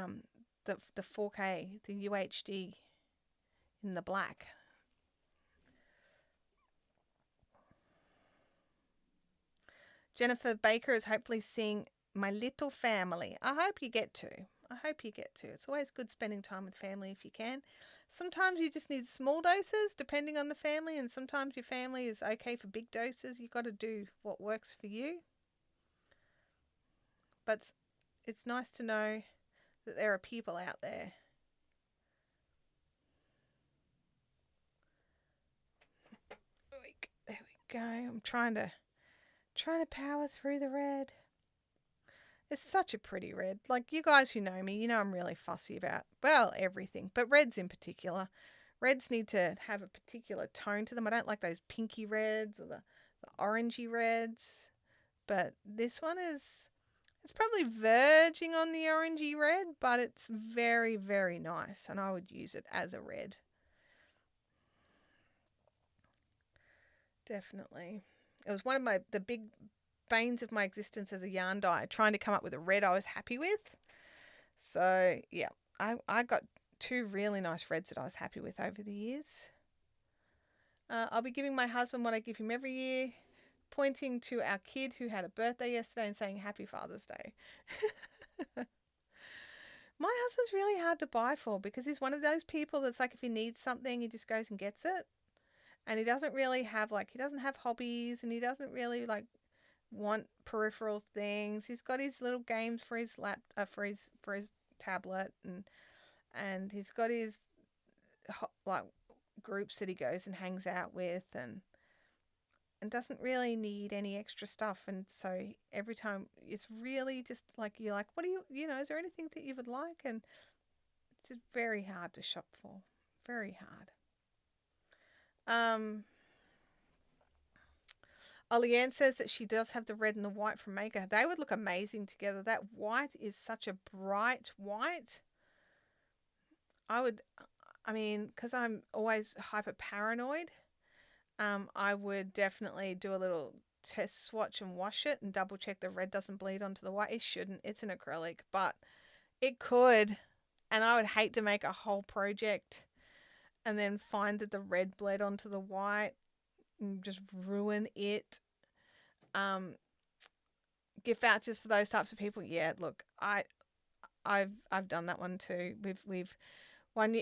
4K, the UHD in the black. Jennifer Baker is hopefully seeing My Little Family. I hope you get to. It's always good spending time with family if you can. Sometimes you just need small doses depending on the family, and sometimes your family is okay for big doses. You've got to do what works for you. But it's nice to know that there are people out there. There we go. I'm trying to power through the red. It's such a pretty red. Like, you guys who know me, you know I'm really fussy about, well, everything, but reds in particular. Reds need to have a particular tone to them. I don't like those pinky reds or the orangey reds. But this one it's probably verging on the orangey red, but it's very, very nice. And I would use it as a red. Definitely. It was one of the big banes of my existence as a yarn dyer, trying to come up with a red I was happy with. So yeah, I got two really nice reds that I was happy with over the years. I'll be giving my husband what I give him every year, pointing to our kid who had a birthday yesterday and saying Happy Father's Day. My husband's really hard to buy for because he's one of those people that's like, if he needs something, he just goes and gets it. And he doesn't really have he doesn't have hobbies, and he doesn't really want peripheral things. He's got his little games for his for his tablet, and he's got his groups that he goes and hangs out with, and doesn't really need any extra stuff. And so every time it's really just you're like, what do you know, is there anything that you would like? And it's just very hard to shop for. Very hard. Oleanne says that she does have the red and the white from Maker. They would look amazing together. That white is such a bright white. Because I'm always hyper paranoid, I would definitely do a little test swatch and wash it and double check the red doesn't bleed onto the white. It shouldn't. It's an acrylic, but it could. And I would hate to make a whole project and then find that the red bled onto the white and just ruin it. Gift vouchers for those types of people. Yeah, look, I've done that one too. We've one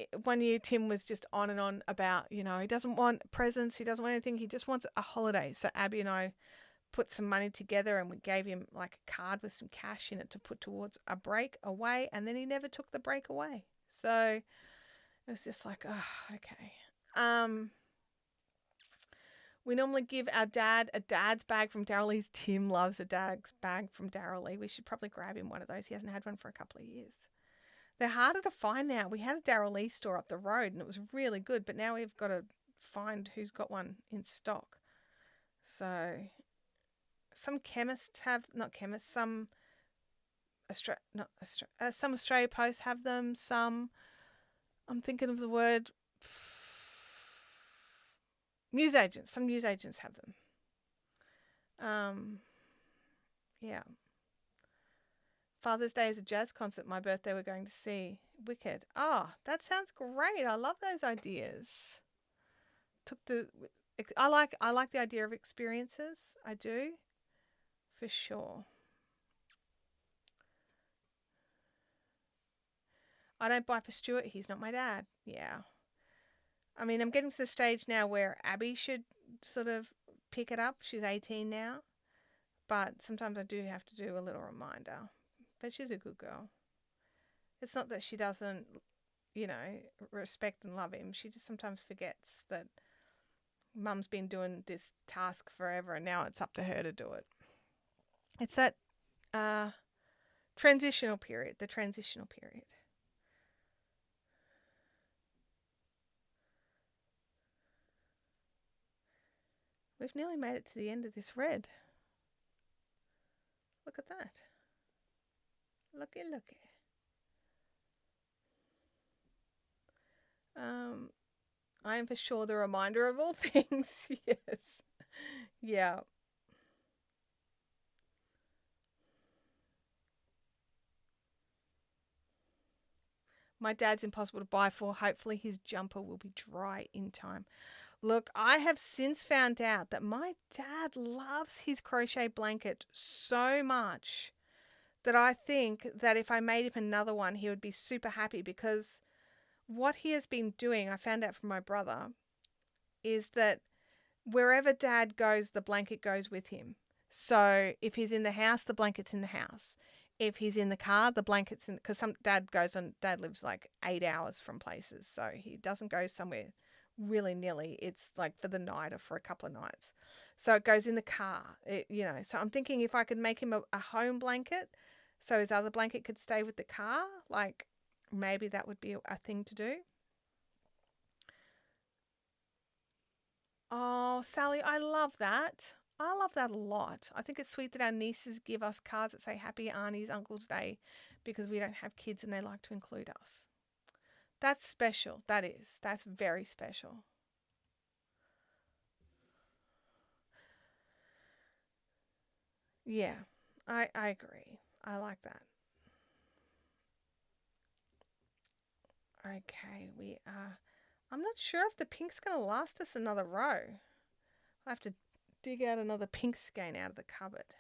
year Tim was just on and on about, he doesn't want presents, he doesn't want anything, he just wants a holiday. So Abby and I put some money together and we gave him a card with some cash in it to put towards a break away, and then he never took the break away. So it was just okay. We normally give our dad a dad's bag from Daryl Lee's. Tim loves a dad's bag from Daryl Lee. We should probably grab him one of those. He hasn't had one for a couple of years. They're harder to find now. We had a Daryl Lee store up the road and it was really good, but now we've got to find who's got one in stock. So some chemists have, not chemists, some Australia Post have them. Some, I'm thinking of the word, newsagents. Some newsagents have them. Yeah. Father's Day is a jazz concert. My birthday we're going to see. Wicked. Oh, that sounds great. I love those ideas. I like the idea of experiences. I do. For sure. I don't buy for Stuart. He's not my dad. Yeah. I'm getting to the stage now where Abby should sort of pick it up. She's 18 now. But sometimes I do have to do a little reminder. But she's a good girl. It's not that she doesn't, respect and love him. She just sometimes forgets that Mum's been doing this task forever and now it's up to her to do it. It's that transitional period, the transitional period. We've nearly made it to the end of this red. Look at that. Looky. I am for sure the reminder of all things. Yes. Yeah. My dad's impossible to buy for. Hopefully his jumper will be dry in time. Look, I have since found out that my dad loves his crochet blanket so much that I think that if I made him another one, he would be super happy, because what he has been doing, I found out from my brother, is that wherever dad goes, the blanket goes with him. So if he's in the house, the blanket's in the house. If he's in the car, the blanket's in, because some dad lives like 8 hours from places. So he doesn't go somewhere willy nilly. It's like for the night or for a couple of nights. So it goes in the car, So I'm thinking if I could make him a home blanket so his other blanket could stay with the car, like maybe that would be a thing to do. Oh, Sally, I love that. I love that a lot. I think it's sweet that our nieces give us cards that say Happy Auntie's Uncle's Day because we don't have kids and they like to include us. That's special. That is. That's very special. Yeah, I agree. I like that. Okay, we are. I'm not sure if the pink's going to last us another row. I have to dig out another pink skein out of the cupboard.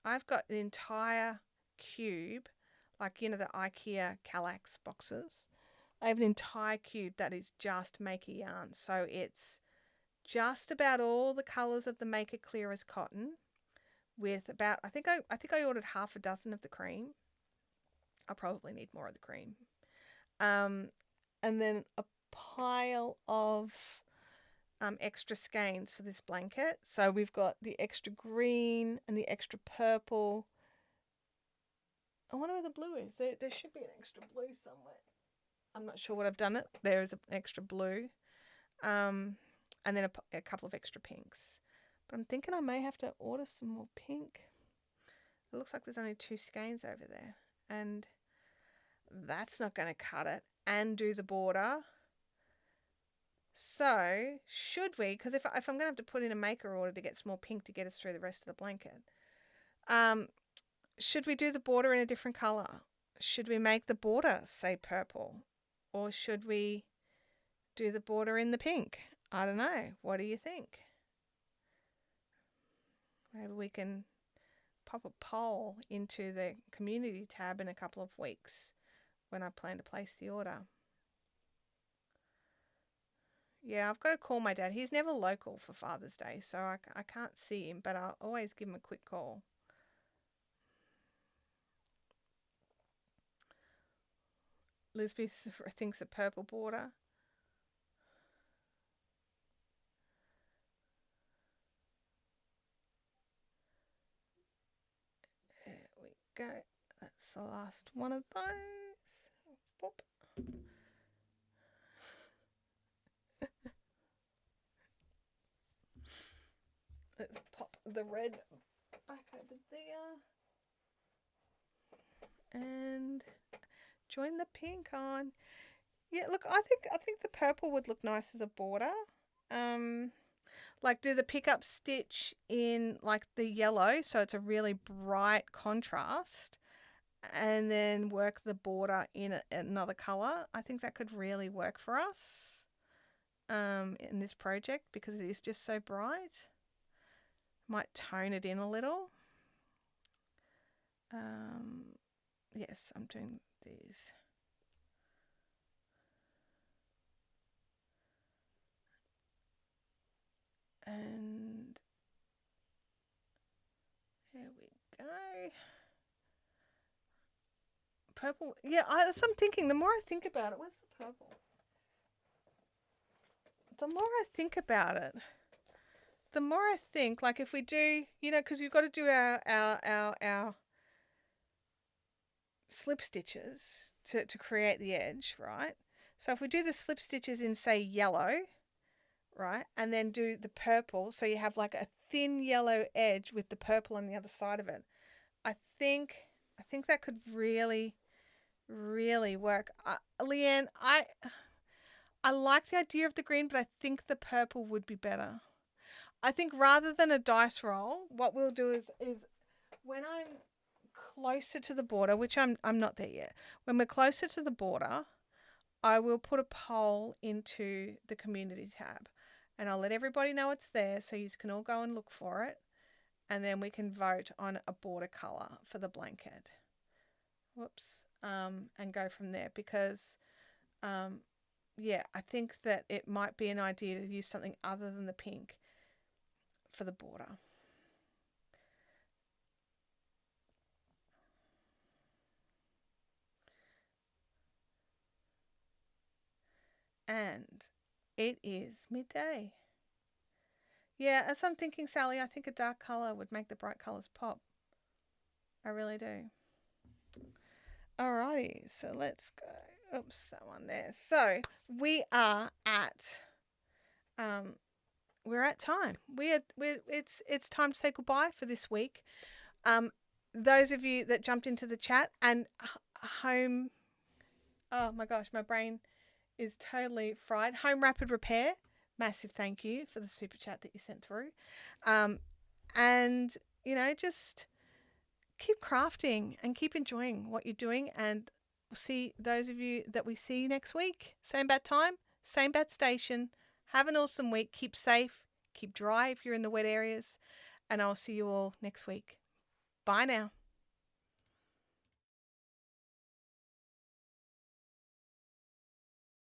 I've got an entire cube, like the IKEA Kallax boxes. I have an entire cube that is just Maker yarn. So it's just about all the colours of the Maker Clear as Cotton, with about I think I ordered half a dozen of the cream. I probably need more of the cream. And then a pile of extra skeins for this blanket. So we've got the extra green and the extra purple. I wonder where the blue is. There should be an extra blue somewhere. I'm not sure what I've done it. There is an extra blue. And then a couple of extra pinks. But I'm thinking I may have to order some more pink. It looks like there's only 2 skeins over there. And that's not going to cut it. And do the border. So, should we, because if I'm going to have to put in a maker order to get some more pink to get us through the rest of the blanket, should we do the border in a different colour? Should we make the border say purple? Or should we do the border in the pink? I don't know. What do you think? Maybe we can pop a poll into the community tab in a couple of weeks when I plan to place the order. Yeah, I've got to call my dad. He's never local for Father's Day, so I can't see him, but I'll always give him a quick call. Lisby thinks a purple border. There we go. That's the last one of those. Boop. Let's pop the red back over there. And join the pink on. Yeah, look, I think the purple would look nice as a border. Like do the pickup stitch in like the yellow, so it's a really bright contrast, and then work the border in another color. I think that could really work for us in this project because it is just so bright. Might tone it in a little. Yes, I'm doing these. And here we go. Purple. Yeah, that's what I'm thinking. The more I think about it, where's the purple? The more I think about it, the more I think, like if we do, because you've got to do our slip stitches to create the edge, right? So if we do the slip stitches in, say, yellow, right, and then do the purple, so you have like a thin yellow edge with the purple on the other side of it, I think that could really really work. Leanne, I like the idea of the green, but I think the purple would be better. I think rather than a dice roll, what we'll do is when I'm closer to the border, which I'm not there yet. When we're closer to the border, I will put a poll into the community tab, and I'll let everybody know it's there, so you can all go and look for it, and then we can vote on a border color for the blanket. Whoops, and go from there because, yeah, I think that it might be an idea to use something other than the pink for the border. And it is midday. Yeah, as I'm thinking, Sally, I think a dark colour would make the bright colours pop. I really do. Alrighty, so let's go. Oops, that one there. So we are at we're at time. It's time to say goodbye for this week. Those of you that jumped into the chat and home, oh my gosh, my brain is totally fried. Home Rapid Repair, massive thank you for the super chat that you sent through. And, just keep crafting and keep enjoying what you're doing. And we'll see those of you that we see next week. Same bad time, same bad station. Have an awesome week. Keep safe. Keep dry if you're in the wet areas. And I'll see you all next week. Bye now.